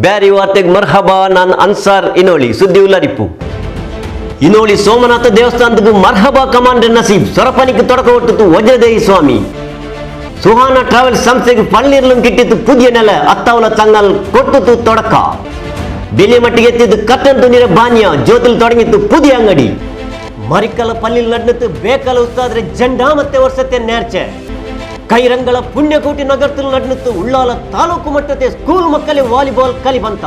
ಬ್ಯಾರಿ ವಾರ್ತೆಗೆ ಮರ್ಹಬಾ. ನಾನು ಅನ್ಸಾರ್ ಇನೋಳಿ. ಸುದ್ದಿ ಉಲ್ಲರಿಪ್ಪು. ಇನೋಳಿ ಸೋಮನಾಥ ದೇವಸ್ಥಾನದ ಮರ್ಹಬಾ ಕಮಾಂಡರ್ ನಸೀಬ್ ಸೊರಪನಿಗೆ ತೊಡಕ ಹೊಟ್ಟಿತು ವಜ್ರದೇಹಿ ಸ್ವಾಮಿ. ಸುಹಾನ ಟ್ರಾವೆಲ್ಸ್ ಸಂಸ್ಥೆಗೆ ಪಳ್ಳೀರ್ಲು ಕಿಟ್ಟಿತ್ತು ಪುದಿಯ ನೆಲ ಅತ್ತಾವಲ ತಂಗಲ್ ಕೊಟ್ಟಿತು ತೊಡಕ. ಬೆಲೆ ಮಟ್ಟಿಗೆ ಎತ್ತಿದ್ದು ಕಟ್ಟಂತು ನೀರ ಬಾನ್ಯ ಜ್ಯೋತಿಲ್ ತೊಡಗಿತ್ತು ಪುದಿಯ ಅಂಗಡಿ. ಮರಿಕಲ ಪಲ್ಲಿಲ್ ನಡ್ನತ್ತು ಬೇಕಲ ಉಸ್ತಾದ್ರೆ ಜಂಡಾ ಮತ್ತೆ ವರ್ಷತೆ ನೇರ್ಚೆ. ಕೈರಂಗಳ ಪುಣ್ಯಕೋಟಿ ನಗರದಲ್ಲಿ ನಡ್ನತ್ತು ಉಳ್ಳಾಲ ತಾಲೂಕು ಮಟ್ಟದ ಸ್ಕೂಲ್ ಮಕ್ಕಳೇ ವಾಲಿಬಾಲ್ ಕಲಿಬಂತ.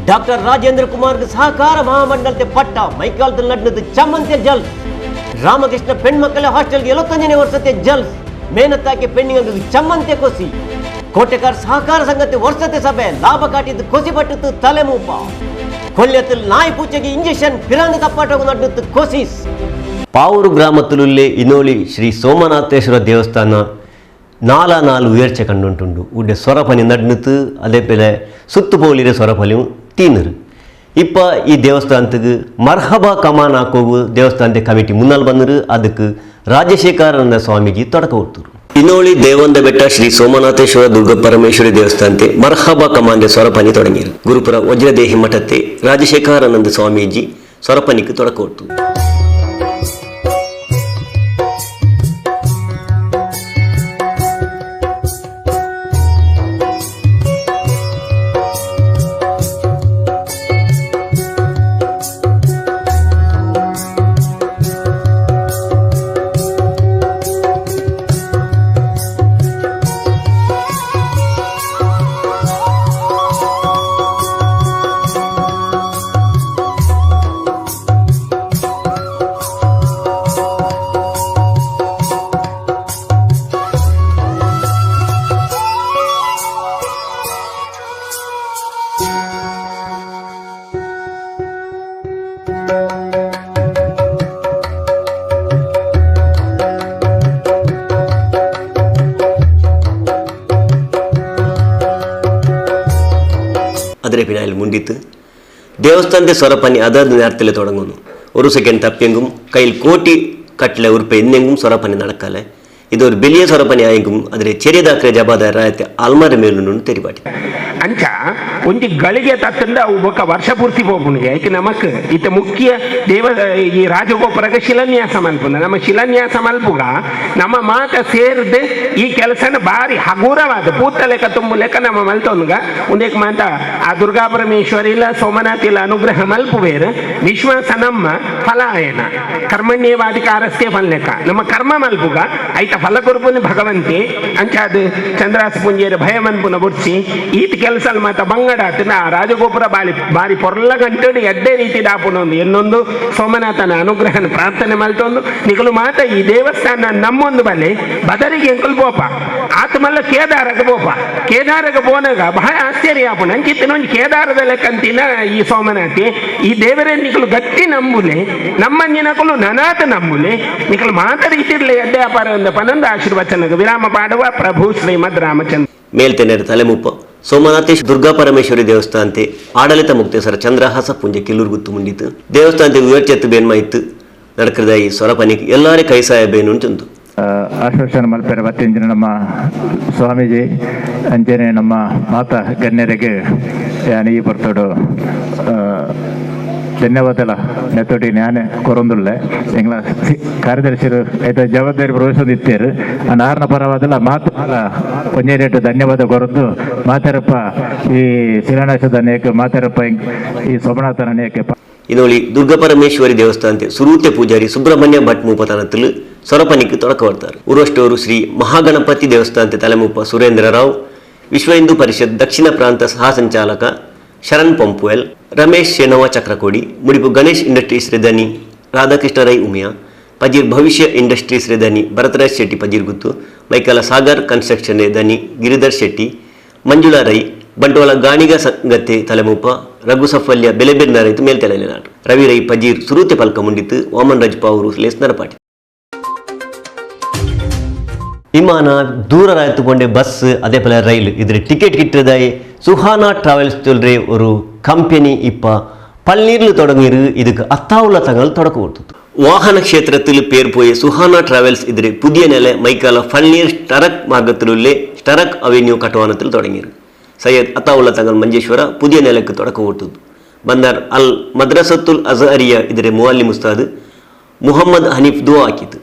ಡಾಕ್ಟರ್ ರಾಜೇಂದ್ರ ಕುಮಾರ್ ಸಹಕಾರ ಮಹಾಮಂಡಲತೆ ಪಟ್ಟ ಮೈಕಾಲದಲ್ಲಿ ನಡ್ನದ್ದು ಚಮ್ಮಂತೆ ಜಲ್ಸ್. ರಾಮಕೃಷ್ಣ ಪೆಣ್ಮಕ್ಕಳ ಹಾಸ್ಟೆಲ್ಗೆ 75ನೇ ವರ್ಷತೆ ಜಲ್ಸ್. ಮೇನತ್ತಾಕೆ ಪೆಣ್ಣಿಗೆ ಚಮ್ಮಂತೆ ಕೊಸಿ. ಕೋಟೆಕಾರ ಸಹಕಾರ ಸಂಘತೆ ವರ್ಷತೆ ಸಭೆ ಲಾಭ ಕಾಟಿದ್ದು ಕೊಸಿ ಪಟ್ಟಿತ್ತು ತಲೆಮೂಪ. ಕೊಲ್ಯത്തിൽ ನಾಯಿ ಪೂಜೆಗೆ ಇಂಜೆಕ್ಷನ್ ಪಿರಾಂಗ ತಪ್ಪಾಟೋಗ ನಡ್ನತ್ತು ಕೊಸಿಸ್. ಪಾವೂರು ಗ್ರಾಮത്തിലുള്ള ഇനോളി ശ്രീ സോമനാഥേശ്വര ದೇವಸ್ಥಾನ ನಾಲು ಉಯರ್ಚೆ ಕಂಡುಂಟುಂಡು. ಉಡ್ಡೆ ಸ್ವರಪನಿ ನಡ್ನತ್ತು അതേപോലെ ಸುತ್ತುಪೋಲಿರ ಸ್ವರಪಲಿಯು ತೀನರು. ಇಪ್ಪ ಈ ದೇವಸ್ಥಾನಕ್ಕೆ ಮರ್ಹಬಾ ಕಮಾನ್ ಹಾಕೋವು ದೇವಸ್ಥಾನದ ಕಮಿಟಿ ಮುನ್ನಲ್ಲಿ ಬಂದರು. ಅದಕ್ಕೆ ರಾಜಶೇಖರಾನಂದ ಸ್ವಾಮೀಜಿ ತೊಡಕ ಹೊಡ್ತರು. ಇನೋಳಿ ದೇವಂದ ಬೆಟ್ಟ ಶ್ರೀ ಸೋಮನಾಥೇಶ್ವರ ದುರ್ಗ ಪರಮೇಶ್ವರಿ ದೇವಸ್ಥಾನತೆ ಮರ್ಹಬಾ ಕಮಾಂಡೆ ಸ್ವರಪನಿ ತೊಡಗಿರು. ಗುರುಪುರ ವಜ್ರದೇಹಿ ಮಠತೆ ರಾಜಶೇಖರಾನಂದ ಸ್ವಾಮೀಜಿ ಸ್ವರಪನಿಗೆ ತೊಡಕ ಹೊಡ್ತು. ಅದರ ಪಿನಾಯಲ್ಲಿ ಮುಂಡಿತ್ತು ದೇವಸ್ಥಾನದ ಸ್ವರಪನಿ ಅದಾದ നേരത്തിൽ തുടങ്ങുന്നു. ഒരു സെക്കൻഡ് തപ്പിയെങ്കും കയ്യിൽ കോಟಿ കട്ടിലെ ഉറുപ്പ എന്നെങ്കും സ്വരപ്പനി നടക്കാലെ. ഇതൊരു വലിയ സ്വരപ്പനി ആയെങ്കും അതിലെ ചെറിയതാക്കിയ ജപാദാരായത്തെ അൽമാര ಮೇಲುಂಡು ತೆರಿಪಾಟಿ ಅಂಚ ಒಂಜಿ ಗಳಿಗೆ ತತ್ತಂದ ಒಬ್ಬ ವರ್ಷ ಪೂರ್ತಿ ಹೋಗ್ಬುಣಿಗೆ ಯಾಕೆ ನಮಕ್ ಇತ್ತ ಮುಖ್ಯ ದೇವ ಈ ರಾಜಗೋಪುರಕ್ಕೆ ಶಿಲಾನ್ಯಾಸ ಮಲ್ಪುಂದ. ನಮ್ಮ ಶಿಲಾನ್ಯಾಸ ಮಲ್ಪುಗ ನಮ್ಮ ಮಾತ ಸೇರಿದೆ ಈ ಕೆಲಸನ ಭಾರಿ ಹಗುರವಾದ ಪೂತ ಲೆಕ್ಕ ತುಂಬು ಲೆಕ್ಕ ನಮ್ಮ ಮಲ್ತೊಂದುಗ ಒಂದೇಕ್ ಮಾತ ಆ ದುರ್ಗಾ ಪರಮೇಶ್ವರಿಲ ಸೋಮನಾಥಿಲ ಅನುಗ್ರಹ ಮಲ್ಪುವೇರು ವಿಶ್ವಾಸ ನಮ್ಮ ಫಲಾಯನ ಕರ್ಮಣ್ಯವಾಧಿಕಾರಸ್ಥೆ ಫಲ ಲೆಕ್ಕ ನಮ್ಮ ಕರ್ಮ ಮಲ್ಪುಗ ಐತ ಫಲ ಕೊರ್ಪುನ ಭಗವಂತಿ ಅಂಚ ಅದು ಚಂದ್ರಾಸ ಪುಂಜೇರ ಭಯ ಮನ್ಪುನ ಬುಡ್ಸಿ ಈತ ಕೆಲಸ ಮಾತ ಬಂಗಡ ರಾಜಗೋಪುರ ಬಾರಿ ಪೊರ್ಲ ಗಂಟೆ ಎಡ್ಡೆ ರೀತಿ ದಾಪುನೊಂದು ಇನ್ನೊಂದು ಸೋಮನಾಥನ ಅನುಗ್ರಹನ ಪ್ರಾರ್ಥನೆ ಮಲ್ತೊಂದು ನಿಗಲು ಮಾತ ಈ ದೇವಸ್ಥಾನ ನಮ್ಮೊಂದು ಬಲೆ ಬದರಿಗೆ ಎಂಕಲ್ ಬೋಪ ಆತ ಮಲ್ಲ ಕೇದಾರಗ ಬೋಪ ಕೇದಾರಗ ಬೋನಾಗ ಬಹಳ ಆಶ್ಚರ್ಯ ಆಪುಣ ಅಂಚಿತ್ತಿನೊಂದು ಕೇದಾರದ ಲೆಕ್ಕಂತಿನ ಈ ಸೋಮನಾಥಿ ಈ ದೇವರೇ ನಿಕಲು ಗಟ್ಟಿ ನಂಬುಲೆ ನಮ್ಮಂಜಿನಕಲು ನನಾಥ ನಂಬುಲೆ ನಿಕಲು ಮಾತ ರೀತಿರ್ಲೆ ಎಡ್ಡೆ ಅಪಾರ ಒಂದು ಪನಂದ ಆಶೀರ್ವಚನಗ ವಿರಾಮ ಪಾಡುವ ಪ್ರಭು ಶ್ರೀಮದ್ ರಾಮಚಂದ್ರ. ಮೇಲ್ತೆನೆರ ತಲೆಮುಪ್ಪ ಸೋಮನಾಥೇಶ್ ದುರ್ಗಾ ಪರಮೇಶ್ವರಿ ದೇವಸ್ಥಾನತೆ ಆಡಳಿತ ಮುಕ್ತೇಶ್ವರ ಚಂದ್ರಹಾಸ ಪುಂಜೆ ಕಿಲ್ಲೂರು ಗುತ್ತು ಮುಂಡಿತು. ದೇವಸ್ಥಾನತೆ ಉಯರ್ಚೆತ್ತು ಬೇನ್ಮಾಯಿತ್ತು ನಡಕದ ಈ ಸ್ವರಪನಿಗೆ ಎಲ್ಲಾರೇ ಕೈಸಾಯ ಬೇನು ಚಂದು ಆಶ್ವಾಸನ ಮಲ್ಪೆರ ಬತ್ತಿಂಜಿನ ನಮ್ಮ ಸ್ವಾಮೀಜಿ ಅಂಜನೆ ನಮ್ಮ ಮಾತಾ ಗಣ್ಯರಿಗೆ ಯಾನ ಈ ಬರ್ತೋಡು ಧನ್ಯವಾದಲ ನೆತ್ತೊಟ್ಟಿ ನ್ಯಾನೆ ಕೊರೊಂದುಳ್ಳೆ ಎಂಗ್ಲ ಕಾರ್ಯದರ್ಶಿರು ಐತ ಜವಾಬ್ದಾರಿ ಪ್ರವೇಶಿತ್ತೇರು ನಾರನ ಪರವಾದಲ್ಲ ಮಾತು ಒಂಜೇರೇಟು ಧನ್ಯವಾದ ಕೊರೊಂದು ಮಾತಾರಪ್ಪ ಈ ಶಿಲಾನ್ಯಾಸದ ನೇಕ ಮಾತಾರಪ್ಪ ಈ ಸೋಮನಾಥನ ನೇಕೆ. ഇനോളി ദുർഗപരമേശ്വരി ദേവസ്ഥാനത്തെ സുരൂത്തെ പൂജാരി സുബ്രഹ്മണ്യ ഭಟ್ മൂപ്പತನത്തിൽ ಸ್ವರಪನಿಗೆ ತೊಡಕ ಹೊಡ್ತಾರೆ. ಉರುವಷ್ಟವರು ಶ್ರೀ ಮಹಾಗಣಪತಿ ದೇವಸ್ಥಾನತೆ ತಲೆಮೂಪ ಸುರೇಂದ್ರ ರಾವ್, ವಿಶ್ವ ಹಿಂದೂ ಪರಿಷತ್ ದಕ್ಷಿಣ ಪ್ರಾಂತ ಸಹ ಸಂಚಾಲಕ ಶರಣ್ ಪಂಪುವೆಲ್, ರಮೇಶ್ ಶೇನವ ಚಕ್ರಕೋಡಿ, ಮುಡಿಪು ಗಣೇಶ್ ಇಂಡಸ್ಟ್ರೀಸ್ ರೆದನಿ ರಾಧಾಕೃಷ್ಣ ರೈ ಉಮಿಯಾ, ಪಜೀರ್ ಭವಿಷ್ಯ ಇಂಡಸ್ಟ್ರೀಸ್ ರೆದನಿ ಭರತರಾಜ್ ಶೆಟ್ಟಿ ಪಜೀರ್ ಗುತ್ತು, ಮೈಕಲ ಸಾಗರ್ ಕನ್ಸ್ಟ್ರಕ್ಷನ್ ರೆದನಿ ಗಿರಿಧರ್ ಶೆಟ್ಟಿ, ಮಂಜುಳಾ ರೈ, ಬಂಟ್ವಾಳ ಗಾಣಿಗ ಸಂಗತ್ತೆ ತಲೆಮೂಪ ರಘು ಸಫಲ್ಯ ಬೆಲೆಬೆರ್ನ ರೈತು ಮೇಲ್ತೆಲೆಲೆ ನಾಟು, ರವಿ ರೈ ಪಜೀರ್ ಸುರೂತೆ ಪಲ್ಕ ಮುಂಡಿತ್ತು, ವಾಮನ್ ರಾಜ್ ಪಾವರು ಲೇಸ್ನರ ಪಾಟಿ. ವಿಮಾನ ದೂರ ರಾಯ್ತುಕೊಂಡೆ ಬಸ್ അതേപോലെ ರೈಲು ಇದ್ರ ಟಿಕೆಟ್ കിട്ടിയതായി സുഹാന ട്രാവൽസ് ചൊല്ലേ ഒരു കമ്പനി ഇപ്പ പള്ളീരിൽ തുടങ്ങിയത് ഇതൊക്കെ അത്താവുള്ള തങ്ങൾ തുടക്കം കൊടുത്തു. വാഹന ക്ഷേത്രത്തിൽ പേർ പോയ സുഹാന ട്രാവൽസ് ഇതിരെ പുതിയ നില മൈക്കാല പള്ളീർ സ്റ്ററക് മാർഗത്തിലുള്ള സ്റ്ററക് അവന്യൂ കട്ടുവാനത്തിൽ തുടങ്ങിയത്. സയ്യദ് അത്താവുള്ള തങ്ങൾ മഞ്ചേശ്വര പുതിയ നിലക്ക് തുടക്കം കൊടുത്തു. ബന്ദർ അൽ മദ്രസത്തുൽ അസ്ഹരിയ ഇതിരെ മുഅല്ലിം ഉസ്താദ് മുഹമ്മദ് ഹനീഫ് ദുആ ആക്കിയത്.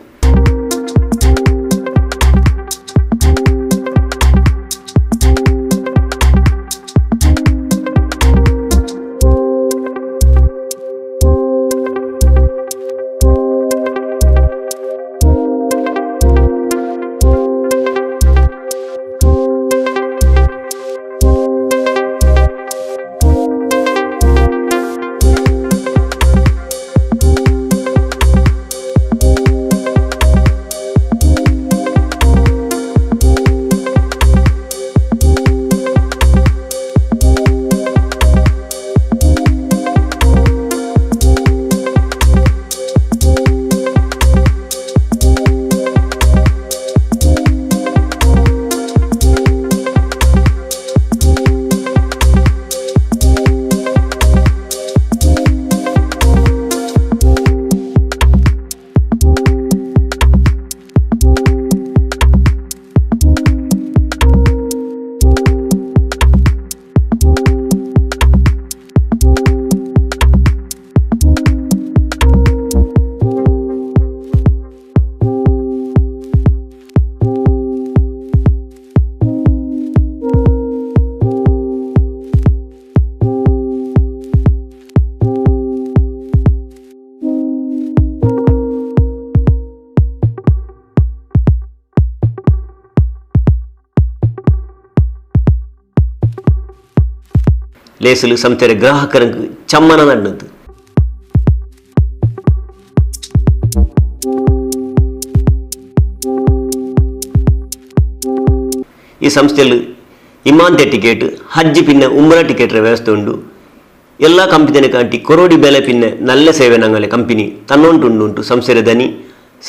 ಲೇಸಲು ಸಂಸ್ಥೆಯ ಗ್ರಾಹಕರಿಗೆ ಚಮ್ಮನ ನಡೆದದ್ದು. ಈ ಸಂಸ್ಥೆಯಲ್ಲಿ ಇಮಾನ್ತೆ ಟಿಕೆಟ್ ಹಜ್ ಪಿನ್ನ ಉಮ್ರಾ ಟಿಕೆಟ್ ವ್ಯವಸ್ಥೆ ಉಂಟು. ಎಲ್ಲ ಕಂಪನಿಯ ಕಾಂಟಿ ಕೊರೋಡಿ ಬೆಲೆ ಪಿನ್ನ ನಲ್ಲ ಸೇವೆ ನಂಗಲೆ ಕಂಪನಿ ತನ್ನೊಂಟುಂಟು ಸಂಸ್ಥೆಯ ದನಿ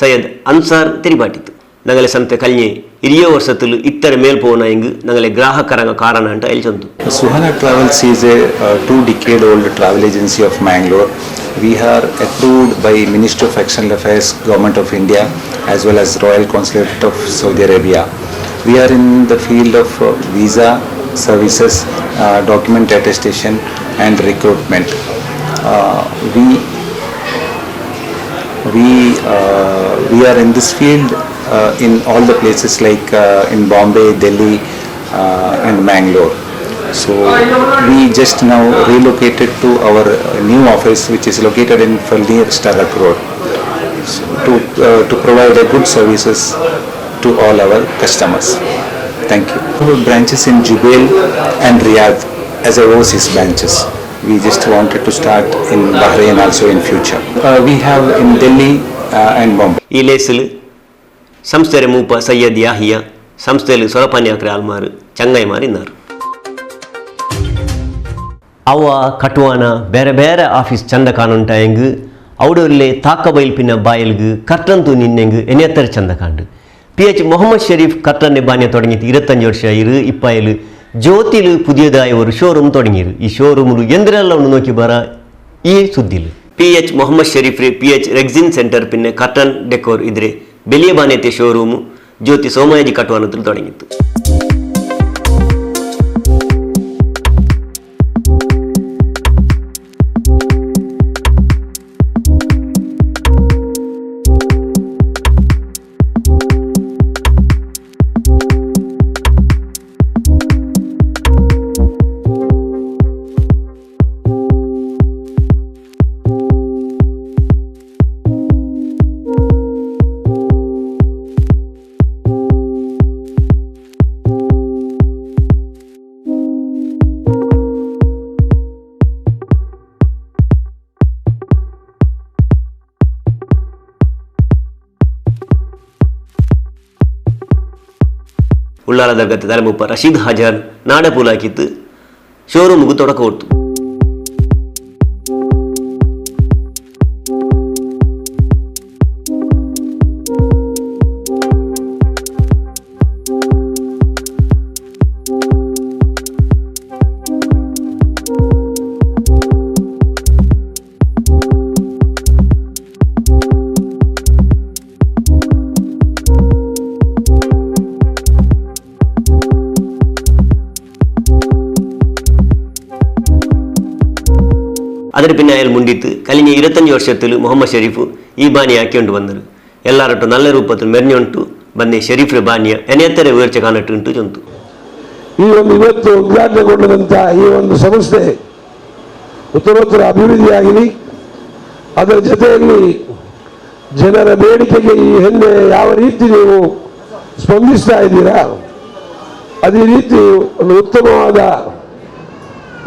ಸೈಯದ್ ಅನ್ಸಾರ್ ತೆರಿಪಾಟಿತ್ತು. ನಂಗಲೆ ಸಂಸ್ಥೆ ಕಲ್ಯೆ ಹಿರಿಯ ವರ್ಷത്തിൽ ಇತ್ತರ ಮೇಲ್ಪೋನ ಹೆಂಗ್ ನಂಗಲೆ ಗ್ರಾಹಕರಂಗ ಕಾರಣ ಅಂತ ಹೇಳ್ಚಂತು. Suhana Travels is a 2-decade-old travel agency of Mangalore. We are approved by Ministry of External Affairs, Government of India, as well as Royal Consulate of Saudi Arabia. We are in the field of visa services, document attestation, and recruitment. We are in this field in all the places like in Bombay, Delhi, and Mangalore. So we just now relocated to our new office, which is located in Falnir Starrak Road, to provide a good services to all our customers. Thank you. Our branches in Jubail and Riyadh as overseas branches. We just wanted to start in Bahrain also in future. We have in Delhi and Bombay. ಈ ಲೇಸಲು ಸಂಸ್ಥೆಯ ಮೂಪ ಸಯ್ಯದ್ ಯಾಹಿಯ ಸಂಸ್ಥೆಯಲ್ಲಿ ಸೊರಪನ್ಯಾಕ್ರೆ ಆಲ್ಮಾರು ಚಂಗೈ ಮಾರಿನಾರು. ಅವ ಕಟುವಾನ ಬೇರೆ ಬೇರೆ office ಚಂದ ಕಾಣುಂಟ ಹೆಂಗ್ ಅವಡಲ್ಲೇ ತಾಕ ಬೈಲ್ಪಿನ ಬಾಯಲ್ಗು ಕಟ್ಟಂತು ನಿನ್ನೆಂಗ್ ಎನೆತ್ತರ ಚಂದ ಕಾಂಡು. PH മുഹമ്മദ് ഷെരീഫ് കർട്ടൻ്റെ ബാന്യ തുടങ്ങിയിട്ട് 25 വർഷമായി. ഇപ്പം ജ്യോതിയിൽ പുതിയതായ ഒരു ഷോറൂം തുടങ്ങിയത്. ഈ ഷോറൂമിൽ എന്തിനെല്ലാം ഒന്ന് നോക്കി പറ ഈ സുദ്ദിയിൽ. PH Muhammad Sherif PH rexine centre പിന്നെ കർട്ടൻ ഡെക്കോർ ഇതിരെ വലിയ ബാന്യത്തെ ഷോറൂം ജ്യോതി സോമയാജി കട്ടുവാനത്തിൽ തുടങ്ങിയത്. ಉಳ್ಳಾಲ ದರ್ಗದ ತಲೆಮುಪ್ಪ ರಶೀದ್ ಹಾಜಾರ್ ನಾಡಪೂಲಾಕಿತ್ತು ಶೋರೂಮ್ಗೂ ತೊಡಕ ಕೊಡ್ತು. ಅದರ പിന്നെ അയാൾ മുണ്ടിത്ത് കഴിഞ്ഞ 25 ವರ್ಷത്തിൽ മുഹമ്മദ് ഷെരീഫ് ഈ ബാനി ആക്കിക്കൊണ്ട് വന്നത് എല്ലാരട്ടും നല്ല രൂപത്തിൽ മെറിഞ്ഞുಂಟು ಬಂದೆ ಷರೀಫ್ರ ಬಾನಿಯ ಎನೆತ್ತರ ವಿವರಿಸಿ ಕಾಣಟ್ಟು ಜಂತು ಈ ಒಂದು ಇವತ್ತು ಉದ್ಘಾಟನೆಗೊಂಡಂಥ ಈ ಒಂದು ಸಂಸ್ಥೆ ಉತ್ತರೋತ್ತರ ಅಭಿವೃದ್ಧಿಯಾಗಲಿ, ಅದರ ಜೊತೆಯಲ್ಲಿ ಜನರ ಬೇಡಿಕೆಗೆ ಈ ಹಿಂದೆ ಯಾವ ರೀತಿ ನೀವು ಸ್ಪಂದಿಸ್ತಾ ಇದ್ದೀರಾ ಅದೇ ರೀತಿ ಒಂದು ಉತ್ತಮವಾದ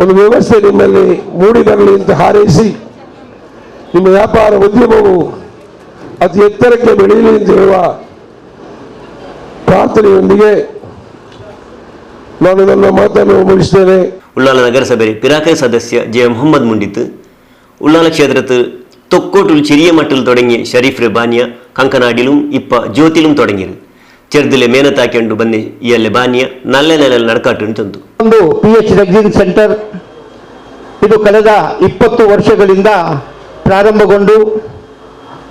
ಒಂದು ವ್ಯವಸ್ಥೆ ನಿಮ್ಮಲ್ಲಿ ಮೂಡಿ ಬರಲಿ ಅಂತ ಹಾರೈಸಿ, ನಿಮ್ಮ ವ್ಯಾಪಾರ ಉದ್ಯಮವು ಅತಿ ಎತ್ತರಕ್ಕೆ ಬೆಳೆಯಲಿ ಅಂತ ಹೇಳುವ ಪ್ರಾರ್ಥನೆಯೊಂದಿಗೆ ನಾನು ನನ್ನ ಮಾತನ್ನು ಮುಗಿಸ್ತೇನೆ. ഉള്ളാല നഗരസഭ പിറാക്കൽ സദസ്യ ജെ മുഹമ്മദ് മുണ്ടിത്ത് ഉള്ളാല ക്ഷേത്രത്തിൽ തൊക്കോട്ടിൽ ചെറിയ മട്ടിൽ തുടങ്ങിയ ഷരീഫ് റബാനിയ കങ്കനാടിലും ഇപ്പ ജ്യോതിലും തുടങ്ങിയത് ചെറുതിലെ മേനത്താക്കിಕೊಂಡು ಬಂದು ಈ ಅಲ್ಲಿ ಬಾನಿಯ നല്ല ನೆಲೆಯಲ್ಲಿ ನಡ್ಕಾಟು ತಂದು ಒಂದು PH ರೆಕ್ಸಿನ್ ಸೆಂಟರ್ ಇದು ಕಳೆದ 20 ವರ್ಷಗಳಿಂದ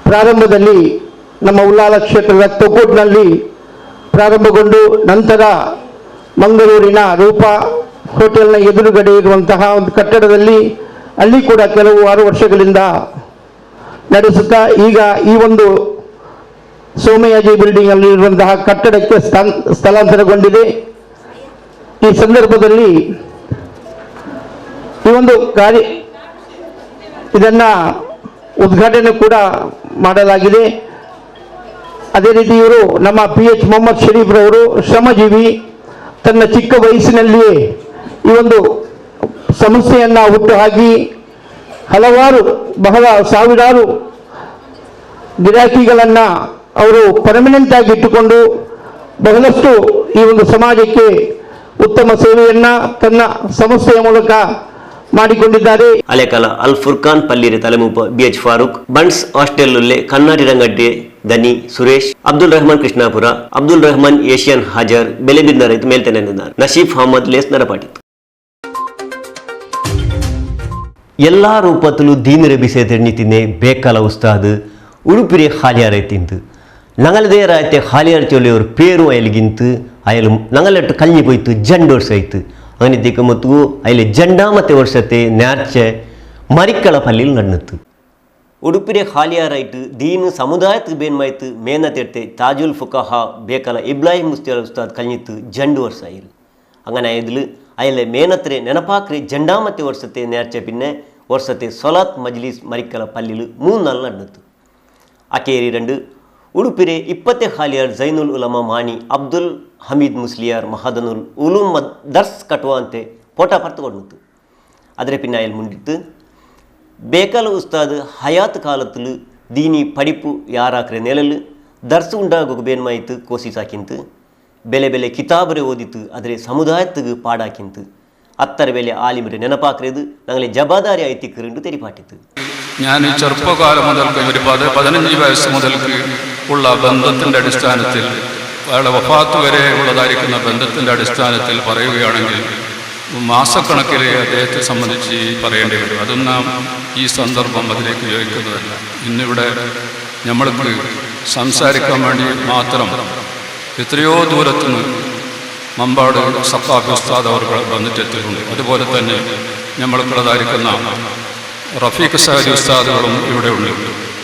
ಪ್ರಾರಂಭದಲ್ಲಿ ನಮ್ಮ ಉಳ್ಳಾಲ ಕ್ಷೇತ್ರದ ತೊಕ್ಕೋಟ್ನಲ್ಲಿ ಪ್ರಾರಂಭಗೊಂಡು ನಂತರ ಮಂಗಳೂರಿನ ರೂಪ ಹೋಟೆಲ್ನ ಎದುರುಗಡೆ ಇರುವಂತಹ ಒಂದು ಕಟ್ಟಡದಲ್ಲಿ ಅಲ್ಲಿ ಕೂಡ ಕೆಲವು 6 ವರ್ಷಗಳಿಂದ ನಡೆಸುತ್ತಾ ಈಗ ಈ ಒಂದು ಸೋಮಯಾಜಿ ಬಿಲ್ಡಿಂಗ್ ಅಲ್ಲಿ ಇರುವಂತಹ ಕಟ್ಟಡಕ್ಕೆ ಸ್ಥಳಾಂತರಗೊಂಡಿದೆ. ಈ ಸಂದರ್ಭದಲ್ಲಿ ಈ ಒಂದು ಇದನ್ನ ಉದ್ಘಾಟನೆ ಕೂಡ ಮಾಡಲಾಗಿದೆ. ಅದೇ ರೀತಿ ಇವರು ನಮ್ಮ PH ಮೊಹಮ್ಮದ್ ಶರೀಫ್ ರವರು ಶ್ರಮಜೀವಿ, ತನ್ನ ಚಿಕ್ಕ ವಯಸ್ಸಿನಲ್ಲಿಯೇ ಈ ಒಂದು ಸಂಸ್ಥೆಯನ್ನ ಹುಟ್ಟುಹಾಕಿ ಸಾವಿರಾರು ಗಿರಾಕಿಗಳನ್ನ ಅವರು ಪರ್ಮನೆಂಟ್ ಆಗಿ ಇಟ್ಟುಕೊಂಡು ಬಹಳಷ್ಟು ಈ ಒಂದು ಸಮಾಜಕ್ಕೆ ಉತ್ತಮ ಸೇವೆಯನ್ನ ತನ್ನ ಸಂಸ್ಥೆಯ ಮೂಲಕ ಮಾಡಿಕೊಂಡಿದ್ದಾರೆ. ಅಲೆಕಾಲ ಅಲ್ Furqan ಪಲ್ಲಿರೆ ತಲೆಮೂಪ BH Farooq buns hostel ಕನ್ನಾಡಿ ರಂಗಡ್ಡೆ ದನಿ ಸುರೇಶ್ ಅಬ್ದುಲ್ ರಹಮಾನ್ ಕೃಷ್ಣಾಪುರ ಅಬ್ದುಲ್ ರಹಮಾನ್ ಏಷಿಯನ್ ಹಾಜರ್ ಬೆಲೆಬಿಂದ ರೈತ ಮೇಲ್ತೆನೆಂದಿದ್ದಾರೆ. ನಶೀಫ್ ಅಹಮದ್ ಲೇಸ್ ನರಪಾಟಿತ್ತು. ಎಲ್ಲಾ ರೂಪದಲ್ಲೂ ದೀನರ ಬಿಸೆ ತೆಣ್ಣಿತಿನೇ ಬೇಕಲ ಉಸ್ತಾದ್ ಉಡುಪಿರೆ ಹಾಲಿಯಾರ ತಿಂತು ഞങ്ങളുടെ രാജ്യത്തെ ഹാലിയാർ ചൊല്ലിയ ഒരു പേരും അയൽകിന്ത് അയാലും ഞങ്ങളിട്ട് കഞ്ഞി പോയിട്ട് 2 ವರ್ಷ അങ്ങനത്തേക്ക് മൊത്തൂ അതിൽ 2ാമത്തെ ವರ್ಷത്തെ നേർച്ച മരിക്കള പള്ളിയിൽ നടന്നിತ್ತು. ಉಡುಪಿರೆ ಹಾಲಿಯಾರಾയിട്ട് ദീന് സമുദായത്തിന് ಬೇನ್ಮಾಯ್ತು ಮೇನತೆಡ್ತೆ ತಾಜುಲ್ ಫುಕಾಹ ಬೇಕಲ ಇಬ್ರಾಹಿಂ ಮುಸ್ತಿಯಾರ್ ಉಸ್ತಾದ್ ಕಳ್ഞ്ഞിತ್ತು 2 ವರ್ಷ ആയിരുന്നു. അങ്ങനെ ആയതിൽ അയാളെ മേനത്തിരെ ನೆನಪಾಕ್ರೆ 2ാമത്തെ ವರ್ಷത്തെ നേർച്ച പിന്നെ ವರ್ಷത്തെ സൊലാത്ത് മജ്ലിസ് മരിക്കള പള്ളിയിൽ 3 നാൾ നടന്നിತ್ತು. ಅಕೇರಿ 2 ಉಡುಪಿರೆ 20 ಹಾಲಿಯಾರ್ ಜೈನುಲ್ ಉಲಮಾ ಮಾಣಿ ಅಬ್ದುಲ್ ಹಮೀದ್ ಮುಸ್ಲಿಯಾರ್ ಮಹದನುಲ್ ಉಲೂಮ್ ದರ್ಸ್ ಕಟ್ಟುವ ಅಂತೆ ಫೋಟೋ ಪರ್ತುಕೊಂಡಿತ್ತು. ಅದರ ಪಿನ್ನಾಯಲ್ಲಿ ಮುಂದಿತ್ತು ಬೇಕಲ ಉಸ್ತಾದ್ ಹಯಾತ್ ಕಾಲத்தில் ದೀನಿ ಪಡಿಪು ಯಾರಾಕ್ರೆ ನೆಲಲು ದರ್ಸ್ ಉಂಡಾಗೋಗ ಬೇನ್ಮಾಯಿತು ಕೋಸಿಸಾಕಿಂತು ಬೆಲೆ ಬೆಲೆ ಕಿತಾಬರೆ ಓದಿತ್ತು ಆದರೆ ಸಮುದಾಯತ್ತಿಗೆ ಪಾಡಾಕಿಂತು അത്തര വലിയ ആലിമിന്റെ നെനപ്പാക്കരുത് ഞങ്ങളെ ജബാദാരി ആയിത്തിക്കറുണ്ട് തെരിപ്പാട്ടിത്ത്. ഞാൻ ഈ ചെറുപ്പകാലം മുതൽക്ക് ഒരു 15 വയസ്സ് മുതൽക്ക് ഉള്ള ബന്ധത്തിൻ്റെ അടിസ്ഥാനത്തിൽ അയാളുടെ വഫാത്ത് വരെ ഉള്ളതായിരിക്കുന്ന ബന്ധത്തിൻ്റെ അടിസ്ഥാനത്തിൽ പറയുകയാണെങ്കിൽ മാസക്കണക്കിൽ അദ്ദേഹത്തെ സംബന്ധിച്ച് പറയേണ്ടി വരും. അതൊന്നും ഈ സന്ദർഭം അതിലേക്ക് യോജിക്കുന്നതല്ല. ഇന്നിവിടെ നമ്മൾക്ക് സംസാരിക്കാൻ വേണ്ടി മാത്രം എത്രയോ ദൂരത്തുനിന്ന് മമ്പാട് സഖാഫി ഉസ്താദ് അവർ വന്നിട്ടെത്തിയിട്ടുണ്ട്. അതുപോലെ തന്നെ നമ്മൾക്കുള്ളതായിരിക്കുന്ന റഫീഖ് സഹദി ഉസ്താദുകളും ഇവിടെ ഉണ്ട്.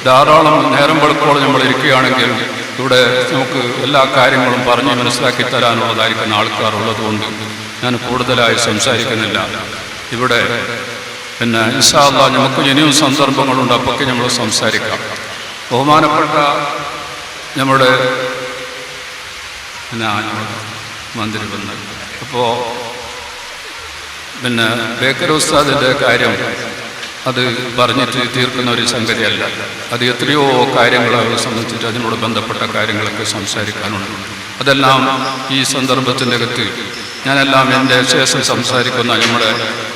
ധാരാളം നേരം വെളുപ്പോളം നമ്മൾ ഇരിക്കുകയാണെങ്കിൽ ഇവിടെ നമുക്ക് എല്ലാ കാര്യങ്ങളും പറഞ്ഞ് മനസ്സിലാക്കി തരാനുള്ളതായിരിക്കുന്ന ആൾക്കാർ ഉള്ളതുകൊണ്ട് ഞാൻ കൂടുതലായി സംസാരിക്കുന്നില്ല. ഇവിടെ പിന്നെ ഇൻഷാ അല്ലാഹ് നമുക്ക് ഇനിയും സന്ദർഭങ്ങളുണ്ട്, അപ്പൊക്കെ നമ്മൾ സംസാരിക്കാം. ബഹുമാനപ്പെട്ട നമ്മുടെ മന്ത്രി വന്നത് അപ്പോൾ പിന്നെ ബേക്കർ ഉസ്താദിൻ്റെ കാര്യം അത് പറഞ്ഞിട്ട് തീർക്കുന്ന ഒരു സംഗതിയല്ല. അത് എത്രയോ കാര്യങ്ങളെ സംബന്ധിച്ചിട്ട് അതിനോട് ബന്ധപ്പെട്ട കാര്യങ്ങളൊക്കെ സംസാരിക്കാനുണ്ട്. അതെല്ലാം ഈ സന്ദർഭത്തിൻ്റെ അകത്ത് ഞാനെല്ലാം എൻ്റെ ശേഷം സംസാരിക്കുന്ന നമ്മുടെ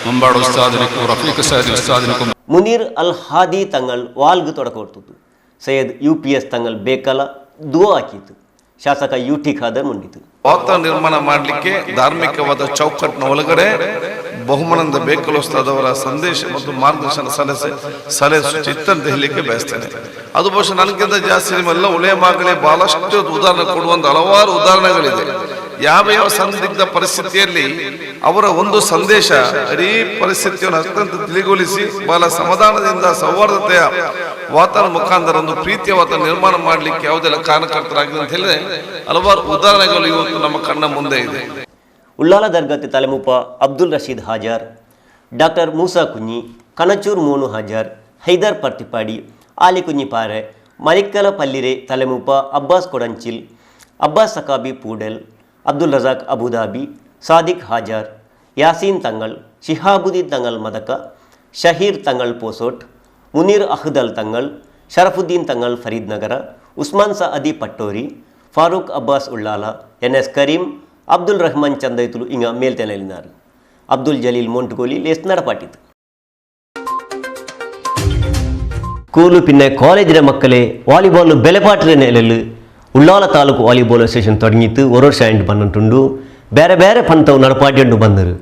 മമ്പാട് ഉസ്താദിനും റഫീഖ് സയ്യിദ് ഉസ്താദിനും മുനീർ അൽ ഹാദി തങ്ങൾ വാൽഗ് തുടക്കമിട്ടു. ಸೈಯದ್ UPS ತಂಗಲ್ ಬೇಕಲ ದುವಾ ಹಾಕಿತ್ತು. ಶಾಸಕ UT ಖಾದರ್ ಮುಂದಿತು. ವಾತಾವರಣ ನಿರ್ಮಾಣ ಮಾಡಲಿಕ್ಕೆ ಧಾರ್ಮಿಕವಾದ ಚೌಕಟ್ಟಿನ ಒಳಗಡೆ ಬಹುಮಾನದ ಬೇಕಲ ಉಸ್ತಾದ್ ಅವರ ಸಂದೇಶ ಮತ್ತು ಮಾರ್ಗದರ್ಶನ ಸಲಹೆ ಚಿತ್ತನ್ನು ಹೇಳಲಿಕ್ಕೆ ಬಯಸ್ತೇನೆ. ಅದು ಬಹುಶಃ ನನಗಿಂತ ಜಾಸ್ತಿ ನಿಮ್ಮೆಲ್ಲ ಉಲೇಮಾಗಲೇ ಬಹಳಷ್ಟು ಉದಾಹರಣೆ ಕೊಡುವಂತ ಹಲವಾರು ಉದಾಹರಣೆಗಳಿದೆ. ಯಾವ ಸಂದಿಗ್ಧ ಪರಿಸ್ಥಿತಿಯಲ್ಲಿ ಅವರ ಒಂದು ಸಂದೇಶ ಇಡೀ ಪರಿಸ್ಥಿತಿಯನ್ನು ಅತ್ಯಂತ ತಿಳಿಗೊಳಿಸಿ ಬಹಳ ಸಮಾಧಾನದಿಂದ ಸೌಹಾರ್ದತೆಯ ವಾತಾವರಣ ಮುಖಾಂತರ ಒಂದು ಪ್ರೀತಿಯ ವಾತಾವರಣ ನಿರ್ಮಾಣ ಮಾಡಲಿಕ್ಕೆ ಯಾವುದೆಲ್ಲ ಕಾರಣಕರ್ತರಾಗಿದೆ ಅಂತ ಹೇಳಿದ್ರೆ ಹಲವಾರು ಉದಾಹರಣೆಗಳು ಇವತ್ತು ನಮ್ಮ ಕಣ್ಣ ಮುಂದೆ ಇದೆ. ಉಳ್ಳಾಲ ದರ್ಗತೆ ತಲೆಮುಪ ಅಬ್ದುಲ್ ರಶೀದ್ ಹಾಜಾರ್, ಡಾಕ್ಟರ್ ಮೂಸಾ ಕುഞ്ഞി, ಕನಚೂರ್ ಮೋನು ಹಾಜಾರ್, ಹೈದರ್ ಪರ್ತಿಪಾಡಿ, ಆಲಿ ಕುഞ്ഞിಪಾರೆ, ಮಲಿಕ್ಕಲ ಪಲ್ಲಿರೆ ತಲೆಮುಪ ಅಬ್ಬಾಸ್ ಕೊಡಂಚಿಲ್, ಅಬ್ಬಾಸ್ ಸಕಾಬಿ ಪೂಡೆಲ್, ಅಬ್ದುಲ್ ರಜಾಕ್ ಅಬುದಾಬಿ, ಸಾದಿಕ್ ಹಾಜಾರ್, ಯಾಸೀನ್ ತಂಗಳ್, ಶಿಹಾಬುದ್ದೀನ್ ತಂಗಳ್ ಮದಕ, ಶಹೀರ್ ತಂಗಳ್ ಪೋಸೋಟ್, ಮುನೀರ್ ಅಹ್ದಲ್ ತಂಗಳ್, ಶರಫುದ್ದೀನ್ ತಂಗಳ್ ಫರೀದ್ ನಗರ, ಉಸ್ಮಾನ್ ಸಅದಿ ಪಟ್ಟೋರಿ, ಫಾರೂಕ್ ಅಬ್ಬಾಸ್ ಉಳ್ಳಾಲ, NS ಕರೀಂ, ಅಬ್ದುಲ್ ರಹಮಾನ್ ಚಂದೈತುಲು ಇಂಗ ಮೇಲ್ತೆನೆಲಿನಾರು. ಅಬ್ದುಲ್ ಜಲೀಲ್ ಮೊಂಟುಗೋಲಿ ಲೇಸ್ ನಡಪಾಟಿತು. ಸ್ಕೂಲು ಪಿನ್ನೆ ಕಾಲೇಜಿನ ಮಕ್ಕಳೇ ವಾಲಿಬಾಲ್ ಬೆಲೆಪಾಟಿನ ನೆಲೆಯಲ್ಲಿ ಉಳ್ಳಾಲ ತಾಲೂಕು ವಾಲಿಬಾಲ್ ಅಸೋಸಿಯೇಷನ್ ತೊಡಗಿತ್ತು. ஒரு வருஷம் ஆண்டு பண்ணிட்டு ಬೇರೆ ಬೇರೆ ಪಂತವು ನಡಪಾಟಿಂಡು ಬಂದರು.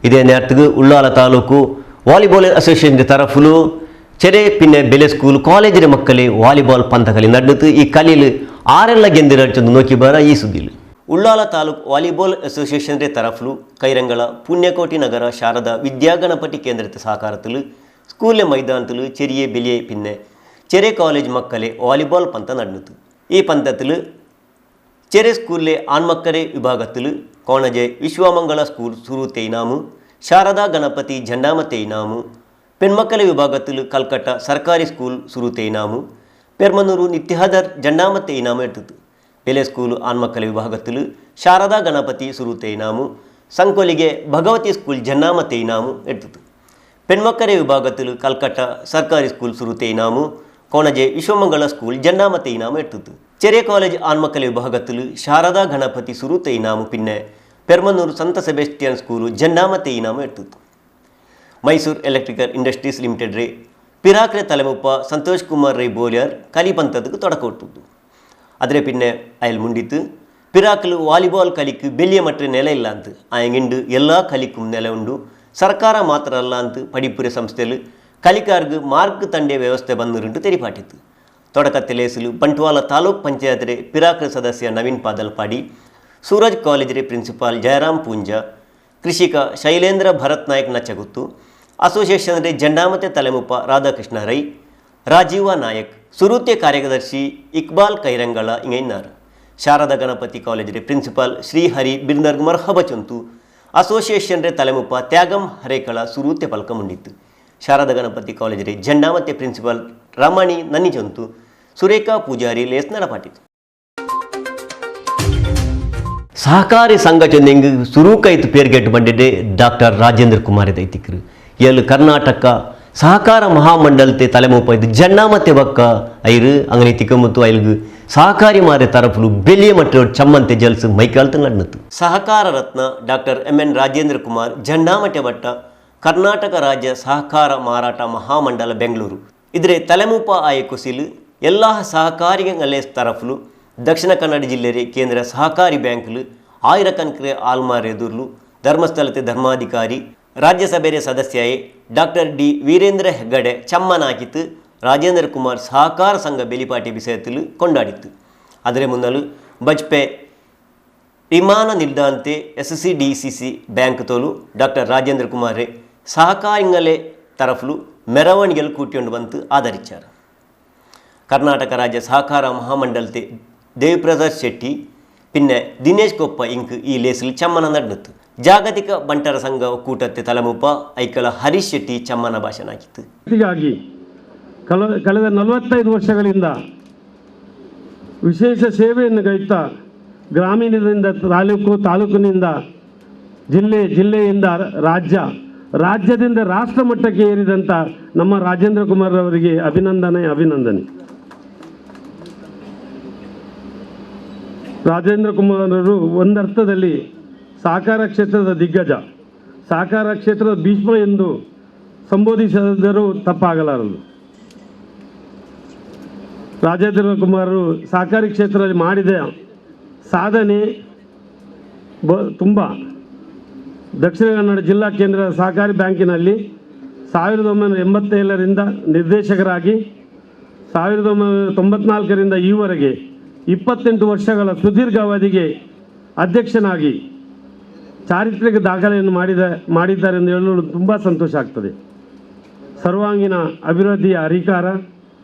ಇದೇ ನೇರத்துக்கு ಉಳ್ಳಾಲ ತಾಲೂಕು ವಾಲಿಬಾಲ್ ಅಸೋಸಿಯೇಷನ್ ತರಫುಲು ಚೆರೆ ಪಿನ್ನೆ ಬೆಲೆ ಸ್ಕೂಲ್ ಕಾಲೇಜಿನ ಮಕ್ಕಳೇ ವಾಲಿಬಾಲ್ ಪಂತ ಕಲಿ ನಡೆದು ಈ ಕಲಿಲು ಆರೆಲ್ಲ ಗೆಂದಿರಚಂದು ನೋಕಿ ಬರ ಈ ಸುದ್ದಿಲು. ಉಳ್ಳಾಲ ತಾಲೂಕು ವಾಲಿಬಾಲ್ ಅಸೋಸಿಯೇಷನ್ ತರಫುಲು ಕೈರಂಗಳ ಪುಣ್ಯಕೋಟಿ ನಗರ ಶಾರದಾ ವಿದ್ಯಾಗಣಪತಿ ಕೇಂದ್ರದ ಸಹಕಾರದಲ್ಲಿ ಸ್ಕೂಲ್ ಮೈದಾನದಲ್ಲಿ ಚೆರಿಯೆ ಬೆಲೆಯೇ ಪಿನ್ನೆ ಚೆರೆ ಕಾಲೇಜ್ ಮಕ್ಕಳೇ ವಾಲಿಬಾಲ್ ಪಂತ ನಡೆಯಿತು. ಈ ಪಂತത്തിൽ ചെറിയ സ്കൂളിലെ ആൺമക്കളെ വിഭാഗത്തിൽ കോണജെ വിശ്വമംഗള സ്കൂൾ സുറൂത്തെ ഇനാമു, ശാരദാ ഗണപതി ജണ്ടാമത്തെ ഇനാമു, പെൺമക്കളെ വിഭാഗത്തിൽ കൽക്കട്ട സർക്കാരി സ്കൂൾ സുറൂത്തെ ഇനാമു, പെർമനൂರು ನಿತ್ಯಹದರ್ ಜಂಡಾಮತ್ತೆ ಇನಾಮು ಎಡ್ತದ್ದು. ಬೆಲೆ ಸ್ಕೂಲ್ ಆನ್ಮಕ್ಕಳ ವಿಭಾಗത്തിൽ ಶಾರದಾ ಗಣಪತಿ ಸುರೂತೆ ಇನಾಮು, ಸಂಕೋಲಿಗೆ ಭಗವತಿ ಸ್ಕೂಲ್ ಜನ್ನಾಮತ್ತೆ ಇನಾಮು ಎಡ್ತದ್ದು. പെൺമക്കളെ ವಿಭಾಗത്തിൽ ಕಲ್ಕಟ್ಟ ಸರ್ಕಾರಿ ಸ್ಕೂಲ್ ಸುರೂತೆ ಇನಾಮು, ಕೋಣಜೆ ವಿಶ್ವಮಂಗಳ ಸ್ಕೂಲ್ ಜನ್ನಾಮತ್ತೆ ಇನಾಮು ಎಡ್ತದ್ದು. ചെറിയ കോളേജ് ആൺമക്കളെ വിഭാഗത്തിൽ ശാരദാ ഗണപതി സുറൂത്തെ ഇനാമു പിന്നെ പെർമനൂർ ಸಂತ ಸೆಬೆಸ್ಟಿಯನ್ ಸ್ಕೂಲು ಜನ್ನಾಮತ್ತೆ ಇನಾಮು ಎಡ್ತದ್ದು. ಮೈಸೂರು ಎಲೆಕ್ಟ್ರಿಕಲ್ ಇಂಡಸ್ಟ್ರೀಸ್ ಲಿಮಿಟೆಡ್ ರೇ ಪಿರಾಕ್ರೆ ತಲೆಮುಪ್ಪ ಸಂತೋಷ್ ಕುಮಾರ್ ರೈ ಬೋಲಿಯಾರ್ ಕಲಿಪಂತದಕ್ಕೆ ತೊಡಕ ಕೊಟ್ಟದ್ದು. ಆದರೆ ಪಿನ್ನೆ ಅಯಲ್ ಮುಂಡಿತ್ತು ಪಿರಾಕ್ಲು ವಾಲಿಬಾಲ್ ಕಲಿಕ್ಕೆ ಬೆಲೆಯ ಮಟ್ಟ ನೆಲೆ ಇಲ್ಲ ಅಂತ ಆಯಂಗಿಂಡು ಎಲ್ಲ ಕಲಿಕ್ಕೂ ನೆಲೆ ಉಂಡು. ಸರ್ಕಾರ ಮಾತ್ರ ಅಲ್ಲ ಅಂತ ಪಡಿಪುರೆ ಸಂಸ್ಥೆಯಲ್ಲಿ ಕಲಿಕಾರ್ಗೆ ಮಾರ್ಕ್ ತಂಡೆ ವ್ಯವಸ್ಥೆ ಬಂದಿರುಂಟು ತೆರಿಪಾಟಿತ್ತು. ತೊಡಕತ್ತೆಲೇಸಲು ಬಂಟ್ವಾಳ ತಾಲೂಕ್ ಪಂಚಾಯತ್ ರೇ ಪಿರಾಕ್ರೆ ಸದಸ್ಯ ನವೀನ್ ಪಾದಲ್ಪಾಡಿ, ಸೂರಜ್ ಕಾಲೇಜ್ ರೇ ಪ್ರಿನ್ಸಿಪಾಲ್ ಜಯರಾಮ್ ಪೂಂಜಾ, ಕೃಷಿಕ ಶೈಲೇಂದ್ರ ಭರತ್ ನಾಯಕ್ ನಚ್ಚಗುತ್ತು, ಅಸೋಸಿಯೇಷನ್ ರೇ ಜಂಡಾಮತೆ ತಲೆಮುಪ್ಪ ರಾಧಾಕೃಷ್ಣ ರೈ, ರಾಜೀವ ನಾಯಕ್, ಸುರೂತೆ ಕಾರ್ಯದರ್ಶಿ ಇಕ್ಬಾಲ್ ಕೈರಂಗಳ ಇಂಗೈನಾರು. ಶಾರದಾ ಗಣಪತಿ ಕಾಲೇಜ್ ರೇ ಪ್ರಿನ್ಸಿಪಾಲ್ ಶ್ರೀಹರಿ ಬಿರ್ನರ್ಗ್ ಮರ್ಹಬ ಚೊಂತು, ಅಸೋಸಿಯೇಷನ್ ರೇ ತಲೆಮುಪ್ಪ ತ್ಯಾಗಂ ಹರೇಕಳ ಸುರೂತೆ ಪಲ್ಕ ಮುಂಡಿತ್ತು. ಶಾರದಾ ಗಣಪತಿ ಕಾಲೇಜ್ ರೇ ಜಂಡಾಮತೆ ಪ್ರಿನ್ಸಿಪಾಲ್ ರಮಣಿ ನನ್ನಿ ಚೊಂತು, ಸುರೇಖಾ ಪೂಜಾರಿ ಲೇಸ್ ನಡಪಾಟಿತು. ಸಹಕಾರಿ ಸಂಘ ಚೊಂದೆಂಗ್ ಸುರೂಕೈತು ಪೇರ್ಗೆಟ್ಟು ಬಂದಿದೆ ಡಾಕ್ಟರ್ ರಾಜೇಂದ್ರ ಕುಮಾರ್ ದೈತಿಕರು ಎಲ್ಲಿ ಕರ್ನಾಟಕ ಸಹಕಾರ ಮಹಾಮಂಡಲತೆ ತಲೆಮುಪ್ಪ ಇದು ಜನ್ನಾಮತೆ ಬಕ್ಕ ಐರು ಅಂಗನೆ ತಿಕ್ಕಮತ್ತು ಐಲ್ಗು ಸಹಕಾರಿ ಮಾರೆ ತರಫುಲು ಬೆಲೆಯ ಮಟ್ಟ ಚಮ್ಮಂತೆ ಜಲ್ಸು ಮೈಕಾಲ್ತು ನಡೆಯಿತು. ಸಹಕಾರ ರತ್ನ ಡಾಕ್ಟರ್ MN ರಾಜೇಂದ್ರ ಕುಮಾರ್ ಜಂಡಾಮಟೆ ಬಟ್ಟ ಕರ್ನಾಟಕ ರಾಜ್ಯ ಸಹಕಾರ ಮಾರಾಟ ಮಹಾಮಂಡಲ ಬೆಂಗಳೂರು ಇದ್ರೆ ತಲೆಮುಪ್ಪ ಆಯ ಕುಸಿಲು ಎಲ್ಲ ಸಹಕಾರಿಗಳೇ ತರಫುಲು ದಕ್ಷಿಣ ಕನ್ನಡ ಜಿಲ್ಲೆ ಕೇಂದ್ರ ಸಹಕಾರಿ ಬ್ಯಾಂಕ್ಲು ಆಯಿರಕನ್ಕ್ರೆ ಆಲ್ಮಾರ್ ಎದುರ್ಲು ಧರ್ಮಸ್ಥಳತೆ ಧರ್ಮಾಧಿಕಾರಿ ರಾಜ್ಯಸಭೆಯ ಸದಸ್ಯಯೇ ಡಾಕ್ಟರ್ ಡಿ ವೀರೇಂದ್ರ ಹೆಗ್ಗಡೆ ಚಮ್ಮನಾಕಿತ್ತು ರಾಜೇಂದ್ರ ಕುಮಾರ್ ಸಹಕಾರ ಸಂಘ ಬೆಲಿಪಾಟಿ ವಿಷಯത്തിൽ ಕೊಂಡಾಡಿತ್ತು. ಅದರ ಮುನ್ನಲು ಬಜ್ಪೆ ವಿಮಾನ ನಿಲ್ದಾಣತೆ SCDCC ಬ್ಯಾಂಕ್ ತೋಲು ಡಾಕ್ಟರ್ ರಾಜೇಂದ್ರ ಕುಮಾರ್ ಸಹಕಾರಿಗಳೇ ತರಫುಲು ಮೆರವಣಿಗೆಲು ಕೂಟಿಕೊಂಡು ಬಂತು ಆಧರಿಚಾರ. ಕರ್ನಾಟಕ ರಾಜ್ಯ ಸಹಕಾರ ಮಹಾಮಂಡಲತೆ ದೇವಿಪ್ರಸಾದ್ ಶೆಟ್ಟಿ പിന്നെ ದಿನೇಶ್ ಕೊಪ್ಪ ಇಂಕ್ ಈ ಲೇಸಲು ಚಮ್ಮನ ನಡೆಯಿತು. ಜಾಗತಿಕ ಬಂಟರ ಸಂಘ ಒಕ್ಕೂಟത്തെ ತಲೆಮುಪ್ಪ ಐಕಳ ಹರೀಶ್ ಶೆಟ್ಟಿ ಚಮ್ಮನ ಭಾಷಣ ಹಾಕಿತ್ತು. ಹೀಗಾಗಿ ಕಳೆದ 45 ವರ್ಷಗಳಿಂದ ವಿಶೇಷ ಸೇವೆಯನ್ನು ಗೈತಾ ಗ್ರಾಮೀಣದಿಂದ ತಾಲೂಕಿನಿಂದ ಜಿಲ್ಲೆಯಿಂದ ರಾಜ್ಯದಿಂದ ರಾಷ್ಟ್ರ ಮಟ್ಟಕ್ಕೆ ಏರಿದಂಥ ನಮ್ಮ ರಾಜೇಂದ್ರ ಕುಮಾರ್ ಅವರಿಗೆ ಅಭಿನಂದನೆ. ರಾಜೇಂದ್ರ ಕುಮಾರ್ ಅವರು ಒಂದರ್ಥದಲ್ಲಿ ಸಹಕಾರ ಕ್ಷೇತ್ರದ ದಿಗ್ಗಜ, ಸಹಕಾರ ಕ್ಷೇತ್ರದ ಭೀಷ್ಮ ಎಂದು ಸಂಬೋಧಿಸಿದರೂ ತಪ್ಪಾಗಲಾರದು. ರಾಜೇಂದ್ರ ಕುಮಾರರು ಸಹಕಾರಿ ಕ್ಷೇತ್ರದಲ್ಲಿ ಮಾಡಿದ ಸಾಧನೆ ತುಂಬ. ದಕ್ಷಿಣ ಕನ್ನಡ ಜಿಲ್ಲಾ ಕೇಂದ್ರ ಸಹಕಾರಿ ಬ್ಯಾಂಕಿನಲ್ಲಿ 1987ರಿಂದ ನಿರ್ದೇಶಕರಾಗಿ 1994ರಿಂದ ಈವರೆಗೆ 28 ವರ್ಷಗಳ ಸುದೀರ್ಘ ಅವಧಿಗೆ ಅಧ್ಯಕ್ಷನಾಗಿ ಚಾರಿತ್ರಿಕ ದಾಖಲೆಯನ್ನು ಮಾಡಿದ್ದಾರೆ ಎಂದು ಹೇಳಲು ತುಂಬ ಸಂತೋಷ ಆಗ್ತದೆ. ಸರ್ವಾಂಗೀಣ ಅಭಿವೃದ್ಧಿಯ ಹರಿಕಾರ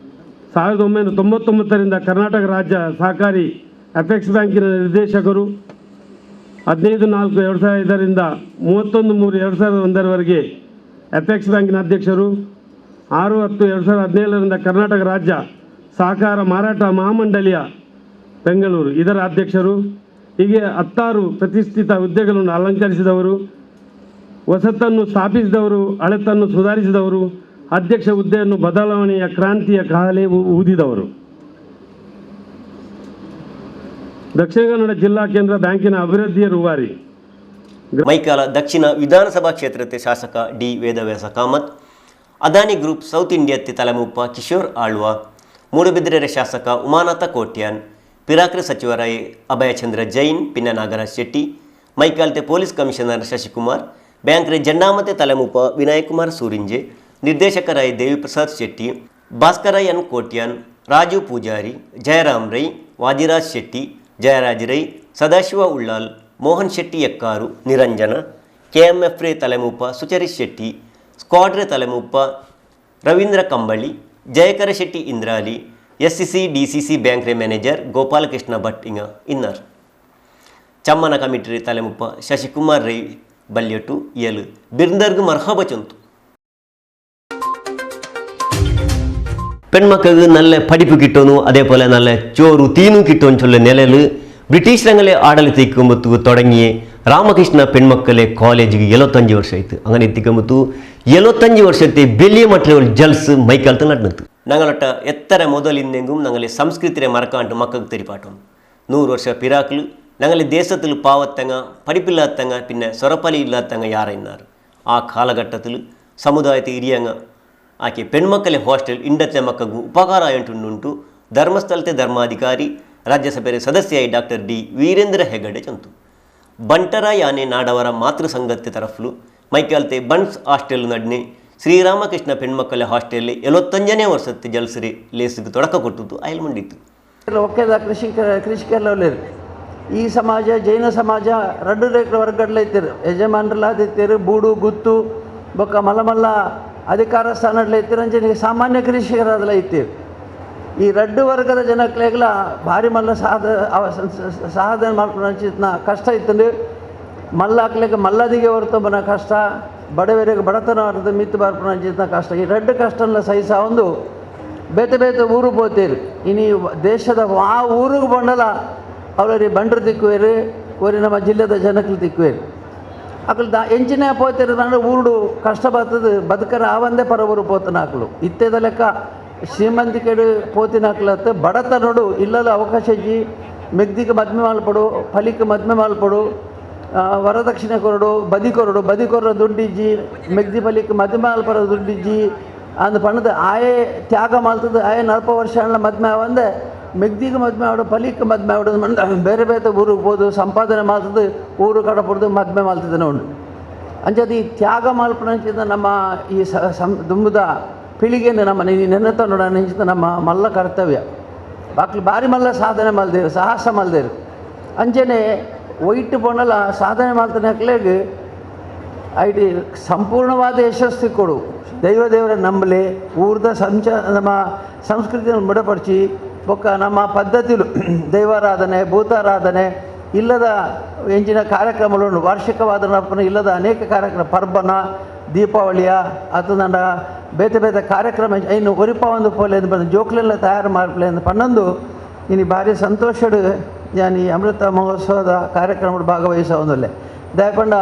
1999ರಿಂದ ಕರ್ನಾಟಕ ರಾಜ್ಯ ಸಹಕಾರಿ ಅಪೆಕ್ಸ್ ಬ್ಯಾಂಕಿನ ನಿರ್ದೇಶಕರು, 15/4/2005ರಿಂದ 31/3/2001ವರೆಗೆ ಅಪೆಕ್ಸ್ ಬ್ಯಾಂಕಿನ ಅಧ್ಯಕ್ಷರು, 6/10/2017ರಿಂದ ಕರ್ನಾಟಕ ರಾಜ್ಯ ಸಹಕಾರ ಮಾರಾಟ ಮಹಾಮಂಡಳಿಯ ಬೆಂಗಳೂರು ಇದರ ಅಧ್ಯಕ್ಷರು. ಹೀಗೆ 16 ಪ್ರತಿಷ್ಠಿತ ಹುದ್ದೆಗಳನ್ನು ಅಲಂಕರಿಸಿದವರು, ಹೊಸತನ್ನು ಸ್ಥಾಪಿಸಿದವರು, ಹಳೆತನ್ನು ಸುಧಾರಿಸಿದವರು, ಅಧ್ಯಕ್ಷ ಹುದ್ದೆಯನ್ನು ಬದಲಾವಣೆಯ ಕ್ರಾಂತಿಯ ಕಹಳೆ ಊದಿದವರು. ದಕ್ಷಿಣ ಕನ್ನಡ ಜಿಲ್ಲಾ ಕೇಂದ್ರ ಬ್ಯಾಂಕಿನ ಅಭಿವೃದ್ಧಿಯ ರೂವಾರಿ. ಮೈಕಾಲ ದಕ್ಷಿಣ ವಿಧಾನಸಭಾ ಕ್ಷೇತ್ರത്തെ ಶಾಸಕ D Vedavyasa Kamath, Adani group south ಇಂಡಿಯತ್ತೆ ತಲೆಮುಪ್ಪ ಕಿಶೋರ್ ಆಳ್ವ, ಮೂಡುಬಿದಿರೆ ಶಾಸಕ ಉಮಾನಾಥ ಕೋಟ್ಯಾನ್, ಪಿರಾಕ್ರೆ ಸಚಿವರಾಯ ಅಭಯಚಂದ್ರ ಜೈನ್, ಪಿನ್ನ ನಾಗರಾಜ್ ಶೆಟ್ಟಿ, ಮೈಕಾಲ್ತೆ ಪೊಲೀಸ್ ಕಮಿಷನರ್ ಶಶಿಕುಮಾರ್, ಬ್ಯಾಂಕ್ರೆ ಜಂಡಾಮತೆ ತಲೆಮುಪ್ಪ ವಿನಾಯಕ್ ಕುಮಾರ್ ಸೂರಿಂಜೆ, ನಿರ್ದೇಶಕರಾಯ ದೇವಿಪ್ರಸಾದ್ ಶೆಟ್ಟಿ, ಭಾಸ್ಕರ ಎನ್ ಕೋಟ್ಯಾನ್, ರಾಜು ಪೂಜಾರಿ, ಜಯರಾಮ್ ರೈ, ವಾದಿರಾಜ್ ಶೆಟ್ಟಿ, ಜಯರಾಜ್ ರೈ, ಸದಾಶಿವ ಉಳ್ಳಾಲ್, ಮೋಹನ್ ಶೆಟ್ಟಿ ಎಕ್ಕಾರು, ನಿರಂಜನ, ಕೆಎಂಎಫ್ ರೇ ತಲೆಮುಪ್ಪ ಸುಚರಿತ್ ಶೆಟ್ಟಿ, ಸ್ಕ್ವಾಡ್ರೆ ತಲೆಮುಪ್ಪ Ravindra Kambali, Jayakara Shetty Indrali, SCC DCC bank ರೇ ಮ್ಯಾನೇಜರ್ ಗೋಪಾಲಕೃಷ್ಣ ಭಟ್ ಇನ್ನರ್. ಚಮ್ಮನ ಕಮಿಟಿ ತಲೆಮುಪ್ಪ ಶಶಿಕುಮಾರ್ ರೈ ಬಲ್ಯಟು ಎಲು ಬಿರ್ದರ್ಗ್ ಮರ್ಹಬ ಚೊಂತು. പെൺമക്കൾക്ക് നല്ല പഠിപ്പ് കിട്ടുന്നു, അതേപോലെ നല്ല ചോറ് തീനും കിട്ടുമെന്ന് ചൊല്ലുന്ന നിലയിൽ ബ്രിട്ടീഷ് രംഗലെ ആಡಳಿತಕ್ಕೆ തുടങ്ങിയ ರಾಮಕೃಷ್ಣ പെൺമക്കളെ ಕಾಲೇಜಿಗೆ 75 ವರ್ಷ ಆಯಿತು. അങ്ങനെ എത്തിക്കുമ്പോൾ 75 ವರ್ಷത്തെ വലിയ മറ്റുള്ള ജൽസ് മൈക്കാലത്ത് നടന്നിട്ട് ഞങ്ങളൊട്ട എത്ര മുതലിന്നെങ്കും ഞങ്ങളെ സംസ്കൃതിയെ മറക്കാണ്ട് മക്കൾക്ക് തെരിപ്പാട്ടും. 100 ವರ್ಷ പിറാക്കിൽ ഞങ്ങളെ ദേശത്തിൽ പാവത്തങ്ങ പഠിപ്പില്ലാത്തങ്ങ പിന്നെ സ്വറപ്പലി ഇല്ലാത്തങ്ങ യാറെന്നാറ്. ആ കാലഘട്ടത്തിൽ ಸಮುದಾಯತೆ ಹಿರಿಯಂಗ ಆಕೆ ಪೆಣ್ಮಕ್ಕಳೇ ಹಾಸ್ಟೆಲ್ ಇಂಡತ್ತೆ ಮಕ್ಕಗೂ ಉಪಕಾರ ಆಯುಂಟುಂಟು ಧರ್ಮಸ್ಥಳತೆ ಧರ್ಮಾಧಿಕಾರಿ ರಾಜ್ಯಸಭೆ ಸದಸ್ಯ ಡಾಕ್ಟರ್ ಡಿ ವೀರೇಂದ್ರ ಹೆಗಡೆ ಚಂತು ಬಂಟರ ಯಾನೆ ನಾಡವರ ಮಾತೃ ಸಂಗತಿ ತರಫ್ಲು ಮೈಕಾಲ್ತೆ ಬನ್ಸ್ ಹಾಸ್ಟೆಲ್ ನಡ್ನೆ ಶ್ರೀರಾಮಕೃಷ್ಣ ಪೆಣ್ಮಕ್ಕಳ ಹಾಸ್ಟೆಲ್ 75ನೇ ವರ್ಷത്തെ ಜಲ್ಸರಿ ಲೇಸಿಗೆ ತೊಡಕ ಕೊಟ್ಟದ್ದು ಅಯಲ್ ಮಂಡಿತ್ತು. ಒಕ್ಕೇದ ಕೃಷಿಕರಲ್ಲಿ ಈ ಸಮಾಜ ಜೈನ ಸಮಾಜ 2 ವರ್ಗಗಳು ಐತಿರು. ಯಜಮಾನರಲ್ಲಾದಿತ್ತೀರು ಬೂಡು ಗುತ್ತು ಬೊಕ್ಕ ಮಲ್ಲ ಅಧಿಕಾರ ಸ್ಥಾನದಲ್ಲಿ ಐತಿರಂಜನಿಗೆ ಸಾಮಾನ್ಯ ಕೃಷಿಕರಾದಲ್ಲ ಐತೀರು. ಈ 2 ವರ್ಗದ ಜನಕ್ಲೆಗ್ಲ ಭಾರಿ ಮಲ್ಲ ಸಾಧನೆ ಮಾಡ್ಕೊಂಡು ಕಷ್ಟ ಇತ್ತು. ಮಲ್ಲ ಹಾಕ್ಲಿಕ್ಕೆ ಮಲ್ಲದಿಗೆ ಹೊರತು ಬನ ಕಷ್ಟ, ಬಡವರಿಗೆ ಬಡತನ ಹೊರತು ಮಿತ್ತು ಬಾರ್ಪಣ ಕಷ್ಟ. ಈ 2 ಕಷ್ಟನ ಸಹಿಸ ಒಂದು ಬೇತೆ ಬೇತೆ ಊರು ಪೋತೀರು. ಇನ್ನು ದೇಶದ ಆ ಊರಿಗೆ ಬಂಡಲ ಅವರಿಗೆ ಬಂಡ್ರು ತಿಕ್ಕುವೇರು, ಓರಿ ನಮ್ಮ ಜಿಲ್ಲೆದ ಜನಕ್ಕಳು ತಿಕ್ಕುವೇರು. ಅಕ್ಕಳು ಎಂಚಿನ ಪೋತಿರೋದಂದ್ರೆ ಊರು ಕಷ್ಟ ಬರ್ತದೆ ಬದುಕರ ಆವಂದೇ ಪರವರು ಪೋತನ ಹಾಕಲು ಇತ್ತೇದ ಲೆಕ್ಕ ಶ್ರೀಮಂತಿಕೆಡು ಪೋತಿನ ಹಾಕ್ಲತ್ತ ಬಡತನೋಡು ಇಲ್ಲದ ಅವಕಾಶ ಇಜ್ಜಿ ಮೆಗ್ದಿಗೆ ಮದ್ಮೆ ಮಾಲ್ಪಡು, ಫಲಿಕ್ಕೆ ಮದ್ಮೆ ಮಾಲ್ಪಡು, ವರದಕ್ಷಿಣೆ ಕೊರಡು, ಬದಿ ಕೊರ ದುಡ್ಡಿಜ್ಜಿ ಮೆಗ್ದಿ ಫಲಿಕ್ಕೆ ಮದ್ಮೆ ಮಾಲ್ಪರ ದುಡ್ಡಿಜ್ಜಿ ಅಂದು ಪಣದ ಆಯೇ ತ್ಯಾಗ ಮಾಲ್ತದೆ. ಆಯೇ 40 ವರ್ಷ ಮದ್ಮೆ ಆವಂದೆ ಮೆಗ್ದಿಗೆ ಮದ್ಮೆ ಆಡು, ಫಲಿಕ್ಕೆ ಮದ್ಮೆ ಆಡೋದು ಬೇರೆ ಬೇರೆ ಊರಿಗೆ ಹೋದು ಸಂಪಾದನೆ ಮಾಡ್ತದೆ, ಊರು ಕಡಪಡ್ದು ಮದ್ಮೆ ಮಾಡ್ತಿದ್ದಾನೆ ಉಂಟು. ಅಂಚದು ಈ ತ್ಯಾಗ ಮಾಲ್ಪಣಿಂದ ನಮ್ಮ ಈ ದುಂಬುದ ಪೀಳಿಗೆಯನ್ನು ನಮ್ಮ ನೆನತ ನೋಡ ನೆಂಚಿದ ನಮ್ಮ ಮಲ್ಲ ಕರ್ತವ್ಯ. ಬಾಕ್ಲು ಬಾರಿ ಮಲ್ಲ ಸಾಧನೆ ಮಲ್ದೇರು, ಸಾಹಸ ಮಲ್ದೇರು. ಅಂಚನೆ ಒಯ್ಟು ಪೊಂಡಲ ಸಾಧನೆ ಮಾಡ್ತಾನೆ ಹಾಕ್ಲೇಗೆ ಐಟಿ ಸಂಪೂರ್ಣವಾದ ಯಶಸ್ಸು ಕೊಡು. ದೇವರ ನಂಬಲೆ ಊರ್ದ ನಮ್ಮ ಸಂಸ್ಕೃತಿಯನ್ನು ಮುಡಪಡಿಸಿ ಬೊಕ್ಕ ನಮ್ಮ ಪದ್ಧತಿಲು ದೈವಾರಾಧನೆ ಭೂತಾರಾಧನೆ ಇಲ್ಲದ ಎಂಚಿನ ಕಾರ್ಯಕ್ರಮಗಳು ವಾರ್ಷಿಕವಾದ ಇಲ್ಲದ ಅನೇಕ ಕಾರ್ಯಕ್ರಮ ಪರ್ಬನ ದೀಪಾವಳಿಯ ಅಥವಾ ಬೇತೆ ಬೇತೆ ಕಾರ್ಯಕ್ರಮ ಇನ್ನು ಒರಿಪ ಒಂದು ಪೋಲೆ ಬಂದು ಜೋಕ್ಲೆಲ್ಲ ತಯಾರು ಮಾಡ್ಪಲೆ ಅಂತ ಪನ್ನೊಂದು ಇನ್ನು ಭಾರಿ ಸಂತೋಷಡು ನಾನು ಈ ಅಮೃತ ಮಹೋತ್ಸವದ ಕಾರ್ಯಕ್ರಮದ ಭಾಗವಹಿಸೋ ಒಂದಲ್ಲೇ ದಯಕೊಂಡ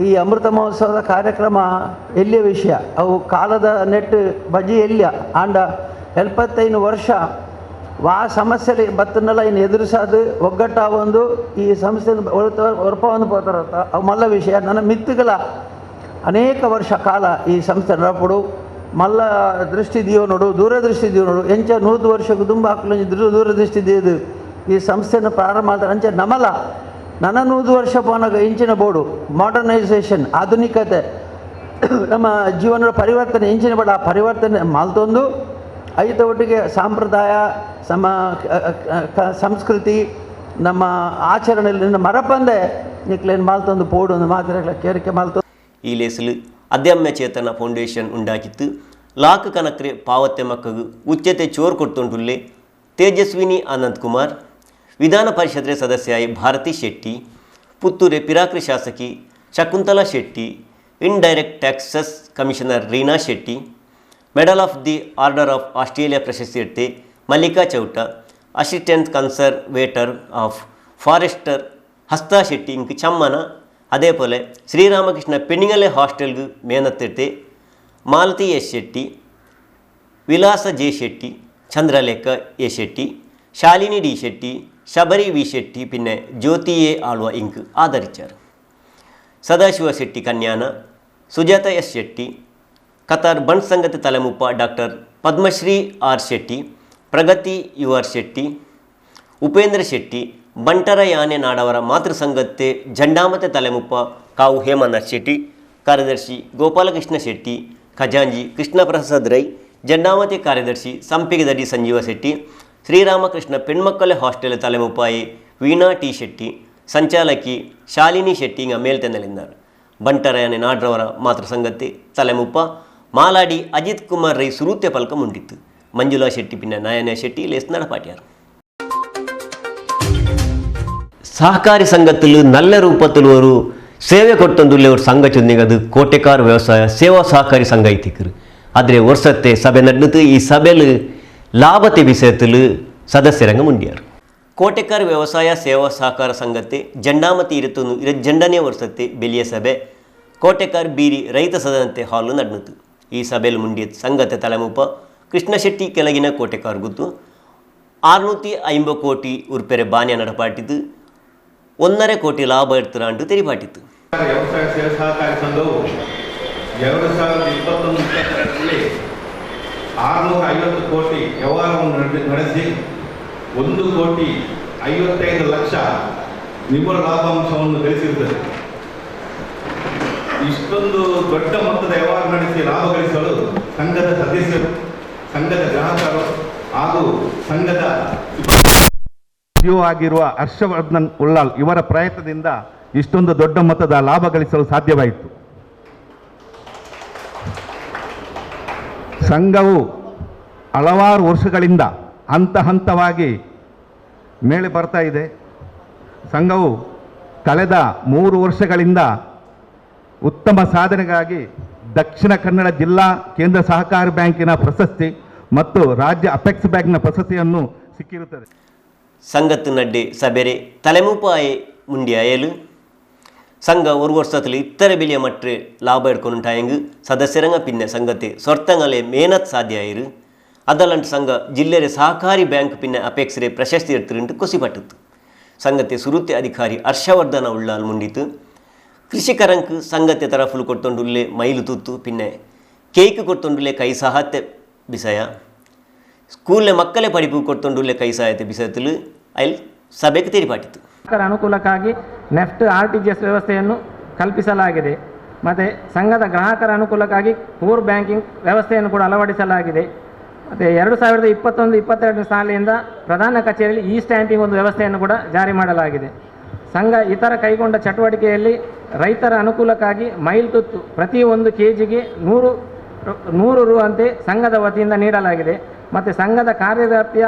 ಈ ಅಮೃತ ಮಹೋತ್ಸವದ ಕಾರ್ಯಕ್ರಮ ಎಲ್ಲಿಯ ವಿಷಯ ಅವು ಕಾಲದ ನೆಟ್ಟು ಬಜಿ ಎಲ್ಲಿಯ ಆಂಡ 75 ವರ್ಷ ಆ ಸಮಸ್ಯೆ ಬತ್ತನ್ನೆಲ್ಲ ಇನ್ನು ಎದುರಿಸೋದು ಒಗ್ಗಟ್ಟ ಒಂದು ಈ ಸಂಸ್ಥೆ ಹೊರಪ ಒಂದು ಪೋತಾರತ್ತ ಅವು ಮಲ್ಲ ವಿಷಯ ನನ್ನ ಮಿತ್ತುಗಳ ಅನೇಕ ವರ್ಷ ಕಾಲ ಈ ಸಂಸ್ಥೆ ನಡಪಡು ಮಲ್ಲ ದೃಷ್ಟಿ ದೀವ ನೋಡು ದೂರದೃಷ್ಟಿ ದೀವ ನೋಡು ಎಂಚ 100 ವರ್ಷಕ್ಕೂ ತುಂಬ ಹಾಕಲು ದೂರದೃಷ್ಟಿ ದೀದು ಈ ಸಂಸ್ಥೆಯನ್ನು ಪ್ರಾರಂಭ ಮಾಡ್ತಾರೆ. ಅಂಚೆ ನಮಲ ನನ್ನ 100 ವರ್ಷ ಪೋನಾಗ ಇಂಚಿನ ಬೋರ್ಡು ಮಾಡರ್ನೈಸೇಷನ್ ಆಧುನಿಕತೆ ನಮ್ಮ ಜೀವನದ ಪರಿವರ್ತನೆ ಇಂಚಿನ ಬೋರ್ಡು ಆ ಪರಿವರ್ತನೆ ಮಾಲ್ತೊಂದು ಐತ ಒಟ್ಟಿಗೆ ಸಂಪ್ರದಾಯ ಸಂಸ್ಕೃತಿ ನಮ್ಮ ಆಚರಣೆಯಲ್ಲಿ ಮರಪಂದೆ ನಿಕ್ಲೇನು ಮಾಲ್ತೊಂದು ಪೋಡೊಂದು ಮಾತ್ರ ಕೇರಿಕೆ ಮಾಲ್ತೊ ಈ ಲೇಸಲು ಅದ್ಯಮ್ಯ ಚೇತನ ಫೌಂಡೇಶನ್ ಉಂಡಾಕಿತ್ತು ಲಾಕ್ ಕನಕ್ರೆ ಪಾವತ್ತೆ ಮಕ್ಕಳು ಉಚ್ಚತೆ ಚೋರ್ ಕೊಟ್ಟೊಂಡುಲ್ಲೆ ತೇಜಸ್ವಿನಿ ಆನಂದ್ ಕುಮಾರ್ ವಿಧಾನ ಪರಿಷತ್ರೆ ಸದಸ್ಯಾಯಿ ಭಾರತಿ ಶೆಟ್ಟಿ ಪುತ್ತೂರೆ ಪಿರಾಕ್ರಿ ಶಾಸಕಿ Shakuntala Shetty indirect taxes commissioner Reena Shetty medal of the order of Australia ಪ್ರಶಸ್ತಿ Mallika Chowta assistant conservator of forester Hasta Shetty ಇಂಕ್ ಚಮ್ಮನ അതേപോലെ ശ്രീരാമകൃഷ്ണ പെണ്ണിങ്ങലെ ഹാസ്റ്റൽക്ക് മേനത്തെടുത്ത് Malathi S Shetty Vilasa J Shetty Chandralekha A Shetty Shalini D Shetty Shabari V Shetty പിന്നെ ಜ್ಯೋತಿ ಎ ಆಳ್ವ ಇಂಕ್ ಆಧರಿಸಿದರು ಸದಾಶಿವ ಶೆಟ್ಟಿ ಕನ್ಯಾನ ಸುಜಾತ ಎಸ್ ಶೆಟ್ಟಿ ಕತಾರ್ ಬಂಡ್ ಸಂಗತಿ ತಲೆಮುಪ್ಪ ಡಾಕ್ಟರ್ ಪದ್ಮಶ್ರೀ ಆರ್ ಶೆಟ್ಟಿ ಪ್ರಗತಿ ಯು ಆರ್ ಶೆಟ್ಟಿ ಉಪೇಂದ್ರ ಶೆಟ್ಟಿ ಬಂಟರ ಯಾನೆ ನಾಡವರ ಮಾತೃ ಸಂಘತ್ತೆ ಜಂಡಾಮತೆ ತಲೆಮುಪ್ಪ ಕಾವು ಹೇಮನಾಥ್ ಶೆಟ್ಟಿ ಕಾರ್ಯದರ್ಶಿ ಗೋಪಾಲಕೃಷ್ಣ ಶೆಟ್ಟಿ ಖಜಾಂಜಿ ಕೃಷ್ಣ ಪ್ರಸಾದ್ ರೈ ಜಂಡಾಮತೆ ಕಾರ್ಯದರ್ಶಿ ಸಂಪಿಗೆದಡಿ ಸಂಜೀವ ಶೆಟ್ಟಿ ಶ್ರೀರಾಮಕೃಷ್ಣ ಪೆಣ್ಮಕ್ಕಳ ಹಾಸ್ಟೆಲ್ ತಲೆಮುಪ್ಪಾಯಿ ವೀಣಾ ಟಿ ಶೆಟ್ಟಿ ಸಂಚಾಲಕಿ ಶಾಲಿನಿ ಶೆಟ್ಟಿ ಮೇಲ್ತೆನ್ನಲಿದ್ದಾರೆ ಬಂಟರ ಯಾನೆ ನಾಡ್ರವರ ಮಾತೃ ಸಂಘತ್ತೆ ತಲೆಮುಪ್ಪ ಮಾಲಾಡಿ ಅಜಿತ್ ಕುಮಾರ್ ರೈ ಸುರೂತ್ಯ ಪಲ್ಕ ಮುಂಡಿತ್ತು ಮಂಜುಳಾ ಶೆಟ್ಟಿ ಪಿನ್ನ ನಯನ ಶೆಟ್ಟಿ ಲೇಸ್ നടപ്പാട്ടിയാർ ಸಹಕಾರಿ ಸಂಘത്തിൽ നല്ല രൂപത്തിൽ ഒരു ಸೇವೆ ಕೊಟ್ಟೊಂದುಳ್ಳೆ ഒരു ಸಂಘ ಚೊಂದಿಗದು ಕೋಟೆಕಾರ್ ವ್ಯವಸಾಯ ಸೇವಾ ಸಹಕಾರಿ ಸಂಘ ಐತಿಕ್ಕರು ಆದರೆ ವರ್ಷത്തെ ಸಭೆ ನಡೆದು ಈ ಸಭೆಯಲ್ಲಿ ಲಾಭತೆ ವಿಷಯത്തിൽ ಸದಸ್ಯರಂಗ ಮುಂಡಿಯಾರು ಕೋಟೆಕಾರ್ ವ್ಯವಸಾಯ ಸೇವಾ ಸಹಕಾರ ಸಂಘത്തെ ಜಂಡಾಮತಿ 22ನೇ ವರ್ಷത്തെ വലിയ ಸಭೆ ಕೋಟೆಕಾರ್ ಬೀರಿ ರೈತ ಸದನತೆ ಹಾಲು ನಡೆಯಿತು ಈ ಸಭೆಯಲ್ಲಿ ಮುಂಡಿಯ ಸಂಘತೆ ತಲೆಮುಪ್ಪ ಕೃಷ್ಣ ಶೆಟ್ಟಿ ಕೆಳಗಿನ ಕೋಟೆಕಾರ್ ಗುತ್ತು 650 ಕೋಟಿ ರೂಪಾಯಿ ಬಾನ್ಯ ನಡಪಾಟಿದ್ದು 1.5 ಕೋಟಿ ಲಾಭ ಎಡ್ತರಾಂಡು ತೆರಿಪಾಟಿತ್ತು ವ್ಯವಸಾಯ ಸೇವಾ ಸಹಕಾರಿ ಸಂಘವು 2021-22ರಲ್ಲಿ 650 ಕೋಟಿ ವ್ಯವಹಾರವನ್ನು ನಡೆಸಿ 1,55,00,000 ನಿವ್ವಳ ಲಾಭಾಂಶವನ್ನು ಗಳಿಸಿರುತ್ತದೆ. ಇಷ್ಟೊಂದು ದೊಡ್ಡ ಮೊತ್ತದ ವ್ಯವಹಾರ ನಡೆಸಿ ಲಾಭ ಗಳಿಸಲು ಸಂಘದ ಸದಸ್ಯರು, ಸಂಘದ ಗ್ರಾಹಕರು ಹಾಗೂ ಸಂಘದ ಸಿಒ ಆಗಿರುವ ಹರ್ಷವರ್ಧನ್ ಉಳ್ಳಾಲ್ ಇವರ ಪ್ರಯತ್ನದಿಂದ ಇಷ್ಟೊಂದು ದೊಡ್ಡ ಮೊತ್ತದ ಲಾಭ ಗಳಿಸಲು ಸಾಧ್ಯವಾಯಿತು. ಸಂಘವು ಹಲವಾರು ವರ್ಷಗಳಿಂದ ಹಂತ ಹಂತವಾಗಿ ಮೇಲೆ ಬರ್ತಾ ಇದೆ. ಸಂಘವು ಕಳೆದ 3 ವರ್ಷಗಳಿಂದ ಉತ್ತಮ ಸಾಧನೆಗಾಗಿ ದಕ್ಷಿಣ ಕನ್ನಡ ಜಿಲ್ಲಾ ಕೇಂದ್ರ ಸಹಕಾರಿ ಬ್ಯಾಂಕಿನ ಪ್ರಶಸ್ತಿ ಮತ್ತು ರಾಜ್ಯ ಅಪೆಕ್ಸ್ ಬ್ಯಾಂಕ್ನ ಪ್ರಶಸ್ತಿಯನ್ನು ಸಿಕ್ಕಿರುತ್ತದೆ. ಸಂಘത്തിനടെ സബരെ തലമുപ്പായി മുണ്ടിയായാൽ സംഘ ഒരു വർഷത്തിൽ ഇത്ര വലിയ മറ്റ് ലാഭം എടുക്കുന്നുണ്ടായെങ്കിൽ സദസ്യരംഗ പിന്നെ സംഘത്തെ സ്വർത്ഥങ്ങളെ മേനത്ത് സാധ്യമായിരു അതല്ലാണ്ട് സംഘ ജില്ലയിലെ സഹകാരി ಬ್ಯಾಂಕ್ പിന്നെ ಅಪೆಕ್ಸ್ರೆ ಪ್ರಶಸ್ತಿ എടുത്തിട്ടുണ്ട് ಕೊಸಿಪಟ್ಟಿತ್ತು. ಸಂಘತೆ ಸುರುತೆ ಅಧಿಕಾರಿ ಹರ್ಷವರ್ಧನ ಉಳ್ಳಾಲ್ ಮುಂಡಿತು ಕೃಷಿಕರಂಕ್ ಸಂಘತೆ ತರಫುಲು ಕೊಟ್ಟೊಂಡುಲ್ಲೆ ಮೈಲು ತುತ್ತು പിന്നെ ಕೇಕ್ ಕೊಟ್ಟೊಂಡುಲ್ಲೆ ಕೈ ಸಹಾಯತೆ ವಿಷಯ ಸ್ಕೂಲ್ಲೆ ಮಕ್ಕಳೇ ಪಡಿಪು ಕೊಟ್ಟೊಂಡುಲ್ಲೆ ಕೈ ಸಹಾಯತೆ ವಿಷಯത്തിൽ ಅಲ್ಲಿ ಸಭೆಗೆ ತೆರಿಪಾಟಿತ್ತು. ಅನುಕೂಲಕ್ಕಾಗಿ ನೆಫ್ಟ್ RTGS ವ್ಯವಸ್ಥೆಯನ್ನು ಕಲ್ಪಿಸಲಾಗಿದೆ. ಮತ್ತು ಸಂಘದ ಗ್ರಾಹಕರ ಅನುಕೂಲಕ್ಕಾಗಿ ಕೋರ್ ಬ್ಯಾಂಕಿಂಗ್ ವ್ಯವಸ್ಥೆಯನ್ನು ಕೂಡ ಅಳವಡಿಸಲಾಗಿದೆ. ಮತ್ತು 2021-22 ಸಾಲಿನಿಂದ ಪ್ರಧಾನ ಕಚೇರಿಯಲ್ಲಿ ಸ್ಟ್ಯಾಂಪಿಂಗ್ ಒಂದು ವ್ಯವಸ್ಥೆಯನ್ನು ಕೂಡ ಜಾರಿ ಮಾಡಲಾಗಿದೆ. ಸಂಘ ಇತರ ಕೈಗೊಂಡ ಚಟುವಟಿಕೆಯಲ್ಲಿ ರೈತರ ಅನುಕೂಲಕ್ಕಾಗಿ ಮೈಲ್ ತುತ್ತು ಪ್ರತಿ 1 kgಗೆ 100 ರು ಅಂತೆ ಸಂಘದ ವತಿಯಿಂದ ನೀಡಲಾಗಿದೆ. ಮತ್ತು ಸಂಘದ ಕಾರ್ಯವ್ಯಾಪ್ತಿಯ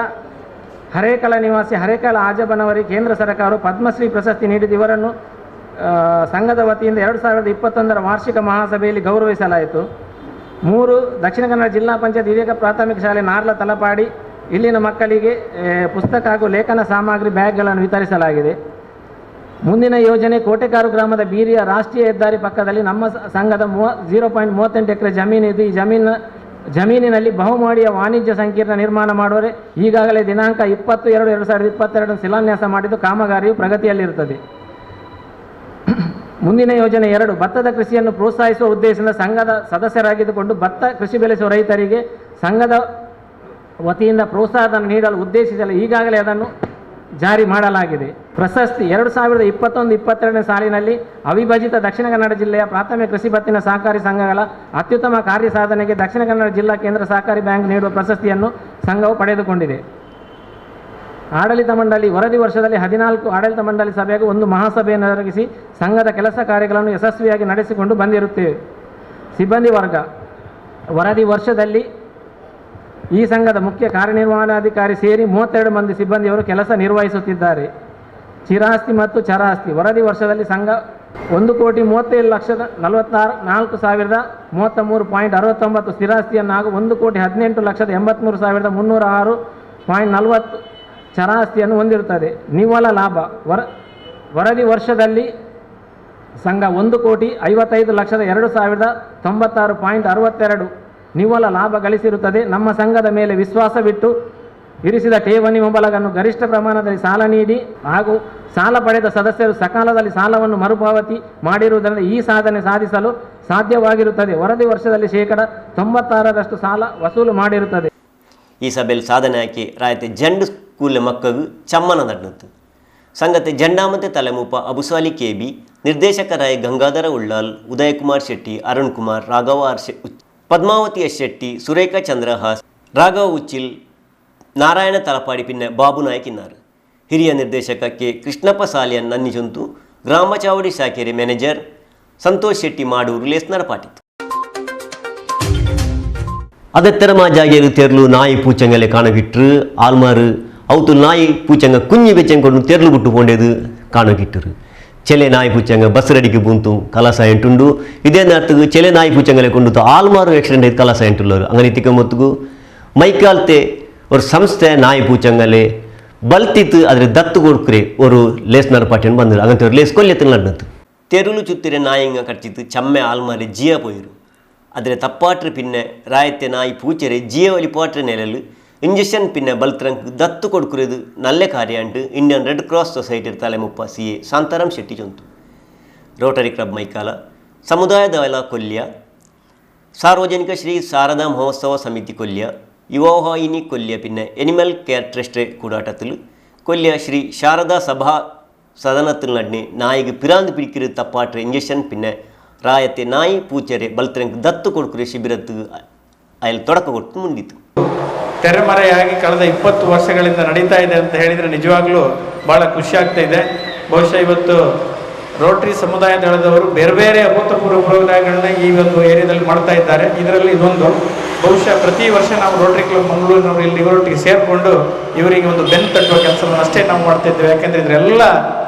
ಹರೇಕಳ ನಿವಾಸಿ ಹರೇಕಳ ಆಜಬನವರಿಗೆ ಕೇಂದ್ರ ಸರ್ಕಾರ ಪದ್ಮಶ್ರೀ ಪ್ರಶಸ್ತಿ ನೀಡಿದ್ದು ಇವರನ್ನು ಸಂಘದ ವತಿಯಿಂದ 2021ರ ವಾರ್ಷಿಕ ಮಹಾಸಭೆಯಲ್ಲಿ ಗೌರವಿಸಲಾಯಿತು. 3 ದಕ್ಷಿಣ ಕನ್ನಡ ಜಿಲ್ಲಾ ಪಂಚಾಯತ್ ವಿವೇಕ ಪ್ರಾಥಮಿಕ ಶಾಲೆ ನಾರ್ಲ ತಲಪಾಡಿ ಇಲ್ಲಿನ ಮಕ್ಕಳಿಗೆ ಪುಸ್ತಕ ಹಾಗೂ ಲೇಖನ ಸಾಮಗ್ರಿ ಬ್ಯಾಗ್ಗಳನ್ನು ವಿತರಿಸಲಾಗಿದೆ. ಮುಂದಿನ ಯೋಜನೆ ಕೋಟೆಕಾರು ಗ್ರಾಮದ ಬೀರಿಯ ರಾಷ್ಟ್ರೀಯ ಹೆದ್ದಾರಿ ಪಕ್ಕದಲ್ಲಿ ನಮ್ಮ ಸಂಘದ 0.38 ಎಕರೆ ಜಮೀನಿದ್ದು ಈ ಜಮೀನಿನಲ್ಲಿ ಬಹುಮಹಡಿಯ ವಾಣಿಜ್ಯ ಸಂಕೀರ್ಣ ನಿರ್ಮಾಣ ಮಾಡುವರೆ ಈಗಾಗಲೇ ದಿನಾಂಕ 20/2/2022 ಶಿಲಾನ್ಯಾಸ ಮಾಡಿದ್ದು ಕಾಮಗಾರಿಯು ಪ್ರಗತಿಯಲ್ಲಿರುತ್ತದೆ. ಮುಂದಿನ ಯೋಜನೆ 2 ಭತ್ತದ ಕೃಷಿಯನ್ನು ಪ್ರೋತ್ಸಾಹಿಸುವ ಉದ್ದೇಶದಿಂದ ಸಂಘದ ಸದಸ್ಯರಾಗಿದ್ದುಕೊಂಡು ಭತ್ತ ಕೃಷಿ ಬೆಳೆಸುವ ರೈತರಿಗೆ ಸಂಘದ ವತಿಯಿಂದ ಪ್ರೋತ್ಸಾಹಧನ ನೀಡಲು ಉದ್ದೇಶಿಸಲು ಈಗಾಗಲೇ ಅದನ್ನು ಜಾರಿ ಮಾಡಲಾಗಿದೆ. ಪ್ರಶಸ್ತಿ 2021-22 ಸಾಲಿನಲ್ಲಿ ಅವಿಭಜಿತ ದಕ್ಷಿಣ ಕನ್ನಡ ಜಿಲ್ಲೆಯ ಪ್ರಾಥಮಿಕ ಕೃಷಿ ಭತ್ತಿನ ಸಹಕಾರಿ ಸಂಘಗಳ ಅತ್ಯುತ್ತಮ ಕಾರ್ಯ ಸಾಧನೆಗೆ ದಕ್ಷಿಣ ಕನ್ನಡ ಜಿಲ್ಲಾ ಕೇಂದ್ರ ಸಹಕಾರಿ ಬ್ಯಾಂಕ್ ನೀಡುವ ಪ್ರಶಸ್ತಿಯನ್ನು ಸಂಘವು ಪಡೆದುಕೊಂಡಿದೆ. ಆಡಳಿತ ಮಂಡಳಿ ವರದಿ ವರ್ಷದಲ್ಲಿ 14 ಆಡಳಿತ ಮಂಡಳಿ ಸಭೆಗೆ ಒಂದು ಮಹಾಸಭೆಯನ್ನು ಜರುಗಿಸಿ ಸಂಘದ ಕೆಲಸ ಕಾರ್ಯಗಳನ್ನು ಯಶಸ್ವಿಯಾಗಿ ನಡೆಸಿಕೊಂಡು ಬಂದಿರುತ್ತೇವೆ. ಸಿಬ್ಬಂದಿ ವರ್ಗ ವರದಿ ವರ್ಷದಲ್ಲಿ ಈ ಸಂಘದ ಮುಖ್ಯ ಕಾರ್ಯನಿರ್ವಹಣಾಧಿಕಾರಿ ಸೇರಿ 32 ಮಂದಿ ಸಿಬ್ಬಂದಿಯವರು ಕೆಲಸ ನಿರ್ವಹಿಸುತ್ತಿದ್ದಾರೆ. ಚಿರಾಸ್ತಿ ಮತ್ತು ಚರಾಸ್ತಿ ವರದಿ ವರ್ಷದಲ್ಲಿ ಸಂಘ 1,47,44,033.69 ಸ್ಥಿರಾಸ್ತಿಯನ್ನು ಹಾಗೂ 1,18,83,306.40 ಚರಾಸ್ತಿಯನ್ನು ಹೊಂದಿರುತ್ತದೆ. ನಿವ್ವಳ ಲಾಭ ವರದಿ ವರ್ಷದಲ್ಲಿ ಸಂಘ 1,55,02,096.62 ನಿವ್ವಳ ಲಾಭ ಗಳಿಸಿರುತ್ತದೆ. ನಮ್ಮ ಸಂಘದ ಮೇಲೆ ವಿಶ್ವಾಸವಿಟ್ಟು ಇರಿಸಿದ ಠೇವಣಿ ಮೊಬಲಗನ್ನು ಗರಿಷ್ಠ ಪ್ರಮಾಣದಲ್ಲಿ ಸಾಲ ನೀಡಿ ಹಾಗೂ ಸಾಲ ಪಡೆದ ಸದಸ್ಯರು ಸಕಾಲದಲ್ಲಿ ಸಾಲವನ್ನು ಮರುಪಾವತಿ ಮಾಡಿರುವುದರಿಂದ ಈ ಸಾಧನೆ ಸಾಧಿಸಲು ಸಾಧ್ಯವಾಗಿರುತ್ತದೆ. ವರದಿ ವರ್ಷದಲ್ಲಿ 96% ಸಾಲ ವಸೂಲು ಮಾಡಿರುತ್ತದೆ. ಈ ಸಭೆಯಲ್ಲಿ ಸಾಧನೆ ಹಾಕಿ ರಾಯತೆ ಜಂಡು ಸ್ಕೂಲ್ ಮಕ್ಕಳು ಚಮ್ಮನ ನಡ್ನತ್ತು ಸಂಗತೆ ಜಂಡಾಮತೆ ತಲೆಮೂಪ ಅಬುಸಾಲಿ ಕೆಬಿ ನಿರ್ದೇಶಕರಾಯ ಗಂಗಾಧರ ಉಳ್ಳಾಲ್, ಉದಯಕುಮಾರ್ ಶೆಟ್ಟಿ, ಅರುಣ್ ಕುಮಾರ್, ರಾಘವ ಪದ್ಮಾವತಿ ಎಸ್ ಶೆಟ್ಟಿ, ಸುರೇಖಾ ಚಂದ್ರಹಾಸ್, ರಾಘವ ಉಚ್ಚಿಲ್, ನಾರಾಯಣ ತಲಪಾಡಿ ಪಿನ್ನೆ ಬಾಬು ನಾಯಕ್ ಇన్నారు. ಹಿರಿಯ ನಿರ್ದೇಶಕ ಕೆ ಕೃಷ್ಣಪ್ಪ ಸಾಲಿಯನ್ ನನ್ನಿಜೊಂತು, ಗ್ರಾಮ ಚಾವಡಿ ಶಾಖೆರೆ ಮ್ಯಾನೇಜರ್ ಸಂತೋಷ್ ಶೆಟ್ಟಿ ಮಾಡೂರು ಲೇಸ್ನರ ಪಾಟಿತ್ತು. ಅದೆತ್ತರ ಜಾಗೆರು ತೆರಲು ನಾಯಿ ಪೂಚಂಗಲೆ ಕಾಣಗಿಟ್ರು ಆಲ್ಮಾರು ಅವತ್ತು ನಾಯಿ ಪೂಚಂಗ ಕುഞ്ഞി ಬೆಚ್ಚಂಕೊಂಡು ತೆರಲು ಬಿಟ್ಟು ಪೋಂಡೇದು ಕಾಣಗಿಟ್ಟರು. ಚೆಲೆ ನಾಯಿ ಪೂಚಂಗ ಬಸ್ ರೆಡಿಗೆ ಬೂಂತು ಕಲಾಸ ಎಂಟುಂಡು ಇದೇ ಅರ್ಥಗೂ ಚೆಲೆ ನಾಯಿ ಪೂಚಂಗಲೆ ಕೊಂಡು ಆಲ್ಮಾರು ಆಕ್ಸಿಡೆಂಟ್ ಐದು ಕಲಾಸ ಎಂಟುಳ್ಳವರು ಅಂಗನಿ ತಿಕ್ಕ ಮೊತ್ತಗೂ ಮೈಕಾಲ್ತೆ ஒரு ಸಂಸ್ಥೆ ನಾಯಿ ಪೂಚಂಗಲೆ ಬಲ್ತಿತ್ತು ಆದರೆ ದತ್ತು ಕೊಡ್ಕ್ರೆ ஒரு ಲೇಸ್ನರ ಪಾಟಿಯನ್ನು ಬಂದರು ಅಂಗಂತ ಲೇಸ್ ಕೊಲ್ಲೆತ್ತು ನಡ್ನತ್ತು ತೆರುಳು ಚುತ್ತಿರೆ ನಾಯಿಂಗ ಕಟ್ಟಿತ್ತು ಚಮ್ಮೆ ಆಲ್ಮಾರಿ ಜಿಯ ಪೋಯಿರು ಆದರೆ ತಪ್ಪಾಟ್ರೆ ಪಿನ್ನೆ ರಾಯತ್ತೆ ನಾಯಿ ಪೂಚರೆ ಜಿಯ ಒಲಿಪಾಟ್ರೆ ನೆಲಲು ಇಂಜೆಕ್ಷನ್ ಪಿನ್ನೆ ಬಲ್ತ್ರಂಕ್ ದತ್ತು ಕೊಡ್ಕುರೆದು ನಲ್ಲೆ ಕಾರ್ಯ ಅಂಟು ಇಂಡಿಯನ್ ರೆಡ್ ಕ್ರಾಸ್ ಸೊಸೈಟಿ ತಲೆಮುಪ್ಪ CA ಶಾಂತಾರಾಮ್ ಶೆಟ್ಟಿ ಜೊಂತು. ರೋಟರಿ ಕ್ಲಬ್ ಮೈಕಾಲ, ಸಮುದಾಯ ದಳ ಕೊಲ್ಯ, ಸಾರ್ವಜನಿಕ ಶ್ರೀ ಶಾರದಾ ಮಹೋತ್ಸವ ಸಮಿತಿ ಕೊಲ್ಯ, ಯುವವಾಹಿನಿ ಕೊಲ್ಯ ಪಿನ್ನೆ ಎನಿಮಲ್ ಕೇರ್ ಟ್ರಸ್ಟ್ ಕೂಡಾಟತ್ತಲು ಕೊಲ್ಯ ಶ್ರೀ ಶಾರದಾ ಸಭಾ ಸದನത്തിൽ ನಡ್ನೆ ನಾಯಿಗೆ ಪಿರಾಂದು ಪಿಡಿಕಿರು ತಪ್ಪಾಟ್ರೆ ಇಂಜೆಕ್ಷನ್ ಪಿನ್ನೆ ರಾಯತ್ತೆ ನಾಯಿ ಪೂಚರೆ ಬಲ್ತ್ರಂಕ್ ದತ್ತು ಕೊಡ್ಕುರೆ ಶಿಬಿರತ್ತು ಅಲ್ಲಿ ತೊಡಕ ಕೊಟ್ಟು ಮುಂದಿತ್ತು. ತೆರೆಮರೆಯಾಗಿ ಕಳೆದ 20 ವರ್ಷಗಳಿಂದ ನಡೀತಾ ಇದೆ ಅಂತ ಹೇಳಿದರೆ ನಿಜವಾಗ್ಲೂ ಭಾಳ ಖುಷಿ ಆಗ್ತಾ ಇದೆ. ಬಹುಶಃ ಇವತ್ತು ರೋಟರಿ ಸಮುದಾಯ ದಳದವರು ಬೇರೆ ಬೇರೆ ಅಭೂತಪೂರ್ವ ಪ್ರೋಗ್ರಾಮ್ಗಳನ್ನ ಈ ಒಂದು ಏರಿಯಾದಲ್ಲಿ ಮಾಡ್ತಾ ಇದ್ದಾರೆ. ಇದರಲ್ಲಿ ಇದೊಂದು ಬಹುಶಃ ಪ್ರತಿ ವರ್ಷ ನಾವು ರೋಟರಿ ಕ್ಲಬ್ ಮಂಗಳೂರಿನವರು ಇಲ್ಲಿ ಇವರೊಟ್ಟಿಗೆ ಸೇರಿಕೊಂಡು ಇವರಿಗೆ ಒಂದು ಬೆನ್ನು ತಟ್ಟುವ ಕೆಲಸವನ್ನು ಅಷ್ಟೇ ನಾವು ಮಾಡ್ತಾ ಇದ್ದೇವೆ. ಯಾಕೆಂದರೆ ಇದರೆಲ್ಲ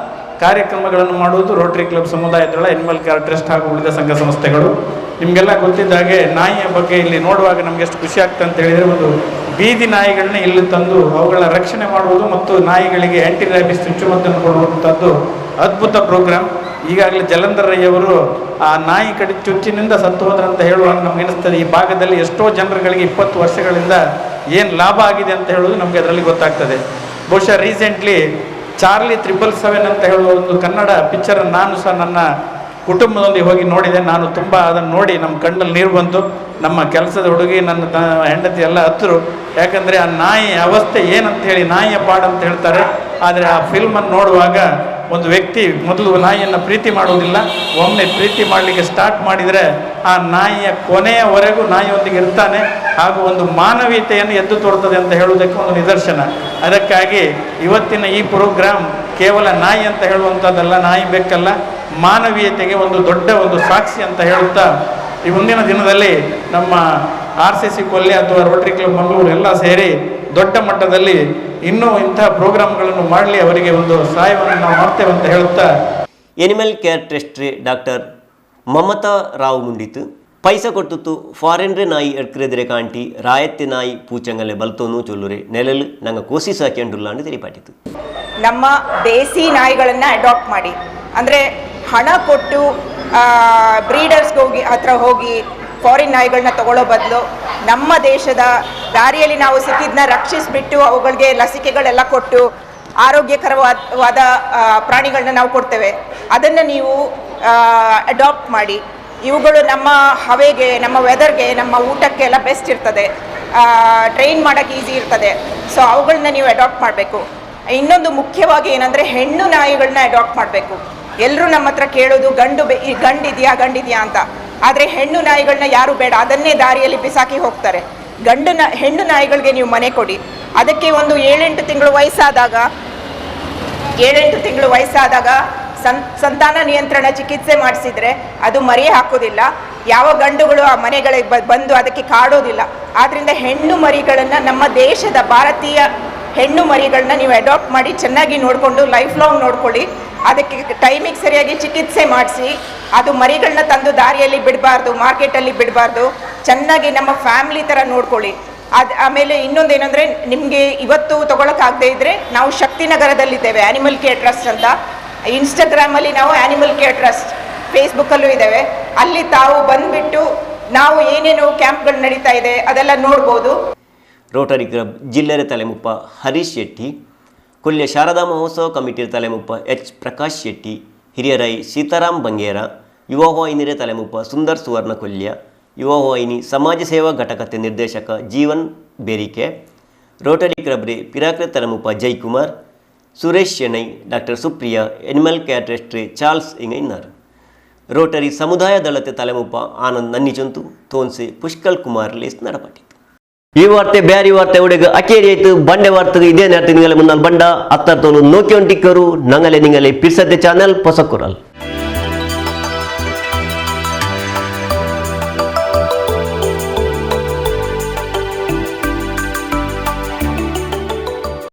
ಕಾರ್ಯಕ್ರಮಗಳನ್ನು ಮಾಡುವುದು ರೋಟರಿ ಕ್ಲಬ್ ಸಮುದಾಯ ದಳ, ಎನಿಮಲ್ ಕೇರ್ ಟ್ರಸ್ಟ್ ಹಾಗೂ ಉಳಿದ ಸಂಘ ಸಂಸ್ಥೆಗಳು. ನಿಮಗೆಲ್ಲ ಗೊತ್ತಿದ್ದ ಹಾಗೆ ನಾಯಿಯ ಬಗ್ಗೆ ಇಲ್ಲಿ ನೋಡುವಾಗ ನಮಗೆ ಎಷ್ಟು ಖುಷಿ ಆಗ್ತದೆ ಅಂತ ಹೇಳಿದರೆ, ಒಂದು ಬೀದಿ ನಾಯಿಗಳನ್ನ ಇಲ್ಲಿ ತಂದು ಅವುಗಳ ರಕ್ಷಣೆ ಮಾಡುವುದು ಮತ್ತು ನಾಯಿಗಳಿಗೆ ಆ್ಯಂಟಿ ರ್ಯಾಬಿಸ್ ಚುಚ್ಚುಮದ್ದನ್ನು ಕೊಡುವಂಥದ್ದು ಅದ್ಭುತ ಪ್ರೋಗ್ರಾಮ್. ಈಗಾಗಲೇ ಜಲಂಧರ್ ರೈಯವರು ಆ ನಾಯಿ ಕಡಿ ಚುಚ್ಚಿನಿಂದ ಸತ್ತು ಹೋದ್ರಂತ ಹೇಳುವಾಗ ನಮ್ಗೆ ಅನಿಸ್ತದೆ ಈ ಭಾಗದಲ್ಲಿ ಎಷ್ಟೋ ಜನರುಗಳಿಗೆ 20 ವರ್ಷಗಳಿಂದ ಏನು ಲಾಭ ಆಗಿದೆ ಅಂತ ಹೇಳೋದು ನಮಗೆ ಅದರಲ್ಲಿ ಗೊತ್ತಾಗ್ತದೆ. ಬಹುಶಃ ರೀಸೆಂಟ್ಲಿ ಚಾರ್ಲಿ 777 ಅಂತ ಹೇಳುವ ಒಂದು ಕನ್ನಡ ಪಿಕ್ಚರ್ ನಾನು ಸಹ ನನ್ನ ಕುಟುಂಬದೊಂದಿಗೆ ಹೋಗಿ ನೋಡಿದೆ. ನಾನು ತುಂಬ ಅದನ್ನು ನೋಡಿ ನಮ್ಮ ಕಣ್ಣಲ್ಲಿ ನೀರು ಬಂತು. ನಮ್ಮ ಕೆಲಸದ ಹುಡುಗಿ, ನನ್ನ ಹೆಂಡತಿ ಎಲ್ಲ ಹತ್ತರು. ಯಾಕಂದರೆ ಆ ನಾಯಿ ಅವಸ್ಥೆ ಏನಂತ ಹೇಳಿ, ನಾಯಿಯ ಪಾಡು ಅಂತ ಹೇಳ್ತಾರೆ. ಆದರೆ ಆ ಫಿಲ್ಮನ್ನು ನೋಡುವಾಗ ಒಂದು ವ್ಯಕ್ತಿ ಮೊದಲು ನಾಯಿಯನ್ನು ಪ್ರೀತಿ ಮಾಡುವುದಿಲ್ಲ, ಒಮ್ಮೆ ಪ್ರೀತಿ ಮಾಡಲಿಕ್ಕೆ ಸ್ಟಾರ್ಟ್ ಮಾಡಿದರೆ ಆ ನಾಯಿಯ ಕೊನೆಯವರೆಗೂ ನಾಯಿಯೊಂದಿಗೆ ಇರ್ತಾನೆ, ಹಾಗೂ ಒಂದು ಮಾನವೀಯತೆಯನ್ನು ಎದ್ದು ತೋರ್ತದೆ ಅಂತ ಹೇಳುವುದಕ್ಕೆ ಒಂದು ನಿದರ್ಶನ. ಅದಕ್ಕಾಗಿ ಇವತ್ತಿನ ಈ ಪ್ರೋಗ್ರಾಮ್ ಕೇವಲ ನಾಯಿ ಅಂತ ಹೇಳುವಂಥದ್ದಲ್ಲ, ನಾಯಿ ಬೆಕ್ಕಲ್ಲ, ಮಾನವೀಯತೆಗೆ ಒಂದು ದೊಡ್ಡ ಒಂದು ಸಾಕ್ಷಿ ಅಂತ ಹೇಳುತ್ತಾ ಈ ಮುಂದಿನ ದಿನದಲ್ಲಿ ನಮ್ಮ RCC ಕೊಲ್ಯ ಅಥವಾ ರೋಟರಿ ಕ್ಲಬ್ ಮಂಗಳೂರು ಎಲ್ಲ ಸೇರಿ ದೊಡ್ಡ ಮಟ್ಟದಲ್ಲಿ ಇನ್ನೂ ಇಂತಹ ಪ್ರೋಗ್ರಾಮ್ಗಳನ್ನು ಮಾಡಲಿ, ಅವರಿಗೆ ಒಂದು ಸಹಾಯವನ್ನು ನಾವು ಮಾಡ್ತೇವೆ ಅಂತ ಹೇಳುತ್ತಾ animal care trust doctor Mamata Rao ಮುಂಡಿತು ಪೈಸ ಕೊಟ್ಟುತ್ತು ಫಾರಿನ್ರೆ ನಾಯಿ ಎಡ್ಕರೆದ್ರೆ ಕಾಂಟಿ ರಾಯತ್ತೆ ನಾಯಿ ಪೂಚಂಗಲೆ ಬಲ್ತೋನು ಚೊಲ್ಲುರೆ ನೆಲಲು ನಂಗೆ ಕೋಸಿ ಸಾಕ್ಯಂಡುಲ್ಲ ಅಂತ ತಿಳಿಪಾಟಿತ್ತು. ನಮ್ಮ ದೇಸಿ ನಾಯಿಗಳನ್ನು ಅಡಾಪ್ಟ್ ಮಾಡಿ, ಅಂದರೆ ಹಣ ಕೊಟ್ಟು ಬ್ರೀಡರ್ಸ್ಗೆ ಹೋಗಿ ಫಾರಿನ್ ನಾಯಿಗಳನ್ನ ತಗೊಳ್ಳೋ ಬದಲು ನಮ್ಮ ದೇಶದ ದಾರಿಯಲ್ಲಿ ನಾವು ಸಿಕ್ಕಿದ್ದನ್ನ ರಕ್ಷಿಸಿಬಿಟ್ಟು ಅವುಗಳಿಗೆ ಲಸಿಕೆಗಳೆಲ್ಲ ಕೊಟ್ಟು ಆರೋಗ್ಯಕರವಾದ ಪ್ರಾಣಿಗಳನ್ನ ನಾವು ಕೊಡ್ತೇವೆ. ಅದನ್ನು ನೀವು ಅಡಾಪ್ಟ್ ಮಾಡಿ. ಇವುಗಳು ನಮ್ಮ ಹವೆಗೆ, ನಮ್ಮ ವೆದರ್ಗೆ, ನಮ್ಮ ಊಟಕ್ಕೆಲ್ಲ ಬೆಸ್ಟ್ ಇರ್ತದೆ, ಟ್ರೈನ್ ಮಾಡೋಕ್ಕೆ ಈಸಿ ಇರ್ತದೆ. ಸೊ ಅವುಗಳನ್ನ ನೀವು ಅಡಾಪ್ಟ್ ಮಾಡಬೇಕು. ಇನ್ನೊಂದು ಮುಖ್ಯವಾಗಿ ಏನಂದರೆ ಹೆಣ್ಣು ನಾಯಿಗಳನ್ನ ಅಡಾಪ್ಟ್ ಮಾಡಬೇಕು. ಎಲ್ಲರೂ ನಮ್ಮ ಹತ್ರ ಕೇಳೋದು ಗಂಡಿದೆಯಾ ಅಂತ. ಆದರೆ ಹೆಣ್ಣು ನಾಯಿಗಳನ್ನ ಯಾರು ಬೇಡ, ಅದನ್ನೇ ದಾರಿಯಲ್ಲಿ ಬಿಸಾಕಿ ಹೋಗ್ತಾರೆ. ಹೆಣ್ಣು ನಾಯಿಗಳಿಗೆ ನೀವು ಮನೆ ಕೊಡಿ. ಅದಕ್ಕೆ ಒಂದು 7-8 ತಿಂಗಳು ವಯಸ್ಸಾದಾಗ ಸಂತಾನ ನಿಯಂತ್ರಣ ಚಿಕಿತ್ಸೆ ಮಾಡಿಸಿದ್ರೆ ಅದು ಮರಿ ಹಾಕೋದಿಲ್ಲ. ಯಾವ ಗಂಡುಗಳು ಆ ಮನೆಗಳಿಗೆ ಬಂದು ಅದಕ್ಕೆ ಕಾಡೋದಿಲ್ಲ. ಆದ್ದರಿಂದ ಹೆಣ್ಣು ಮರಿಗಳನ್ನು, ನಮ್ಮ ದೇಶದ ಭಾರತೀಯ ಹೆಣ್ಣು ಮರಿಗಳನ್ನ ನೀವು ಅಡಾಪ್ಟ್ ಮಾಡಿ ಚೆನ್ನಾಗಿ ನೋಡಿಕೊಂಡು ಲೈಫ್ ಲಾಂಗ್ ನೋಡ್ಕೊಳ್ಳಿ. ಅದಕ್ಕೆ ಟೈಮಿಗೆ ಸರಿಯಾಗಿ ಚಿಕಿತ್ಸೆ ಮಾಡಿಸಿ, ಅದು ಮರಿಗಳನ್ನ ತಂದು ದಾರಿಯಲ್ಲಿ ಬಿಡಬಾರ್ದು, ಮಾರ್ಕೆಟಲ್ಲಿ ಬಿಡಬಾರ್ದು. ಚೆನ್ನಾಗಿ ನಮ್ಮ ಫ್ಯಾಮಿಲಿ ಥರ ನೋಡ್ಕೊಳ್ಳಿ. ಆಮೇಲೆ ಇನ್ನೊಂದೇನೆಂದರೆ, ನಿಮಗೆ ಇವತ್ತು ತೊಗೊಳಕ್ಕಾಗದೇ ಇದ್ದರೆ ನಾವು ಶಕ್ತಿನಗರದಲ್ಲಿದ್ದೇವೆ, ಆ್ಯನಿಮಲ್ ಕೇರ್ ಟ್ರಸ್ಟ್ ಅಂತ. ಇನ್ಸ್ಟಾಗ್ರಾಮಲ್ಲಿ ನಾವು ಆ್ಯನಿಮಲ್ ಕೇರ್ ಟ್ರಸ್ಟ್, ಫೇಸ್ಬುಕ್ಕಲ್ಲೂ ಇದ್ದೇವೆ. ಅಲ್ಲಿ ತಾವು ಬಂದುಬಿಟ್ಟು ನಾವು ಏನೇನು ಕ್ಯಾಂಪ್ಗಳು ನಡೀತಾ ಇದೆ ಅದೆಲ್ಲ ನೋಡ್ಬೋದು. ರೋಟರಿ ಕ್ಲಬ್ ಜಿಲ್ಲೆಯ ತಲೆಮುಪ್ಪ ಹರೀಶ್ ಶೆಟ್ಟಿ, ಕೊಲ್ಯ ಶಾರದಾ ಮಹೋತ್ಸವ ಕಮಿಟಿಯ ತಲೆಮುಪ್ಪ ಎಚ್ ಪ್ರಕಾಶ್ ಶೆಟ್ಟಿ, ಹಿರಿಯರೈ ಸೀತಾರಾಮ್ ಬಂಗೇರ, ಯುವ ವಾಹಿನಿಯ ತಲೆಮುಪ್ಪ ಸುಂದರ್ ಸುವರ್ಣ ಕೊಲ್ಯ, ಯುವ ವಾಹಿನಿ ಸಮಾಜ ಸೇವಾ ಘಟಕದ ನಿರ್ದೇಶಕ ಜೀವನ್ ಬೇರಿಕೆ, ರೋಟರಿ ಕ್ಲಬ್ ರೇ ಪಿರಾಕ್ರೆ ತಲೆಮುಪ್ಪ Jaikumar, Suresh Shenoy, doctor Supriya, animal care trust Charles ಇಂಗೈನರ್, ರೋಟರಿ ಸಮುದಾಯ ದಳತೆ ತಲೆಮುಪ್ಪ ಆನಂದ್ ನನ್ನಿಚಂತು ತೋನ್ಸೆ ಪುಷ್ಕಲ್ ಕುಮಾರ್ ಲೇಸ್ ನಡಪಟ್ಟಿತು. ಈ ವಾರ್ತೆ ಬ್ಯಾರಿ ವಾರ್ತೆ ಉಡೆಗ ಅಕೇರಿ ಆಯ್ತು ಬಂಡೆ ವಾರ್ತೆಗೆ ಇದೇ ನೇರತೆ ನಿಂಗಲೆ ಮುನ್ನಾಲ್ ಬಂಡ ಅತ್ತರ್ತೋಲು ನೋಕಿಯೊಂಟಿಕ್ಕರು ನಂಗಲೆ ನಿಂಗಲೆ ಪಿರ್ಸದ್ದೆ ಚಾನೆಲ್ ಪೊಸಕುರಲ್.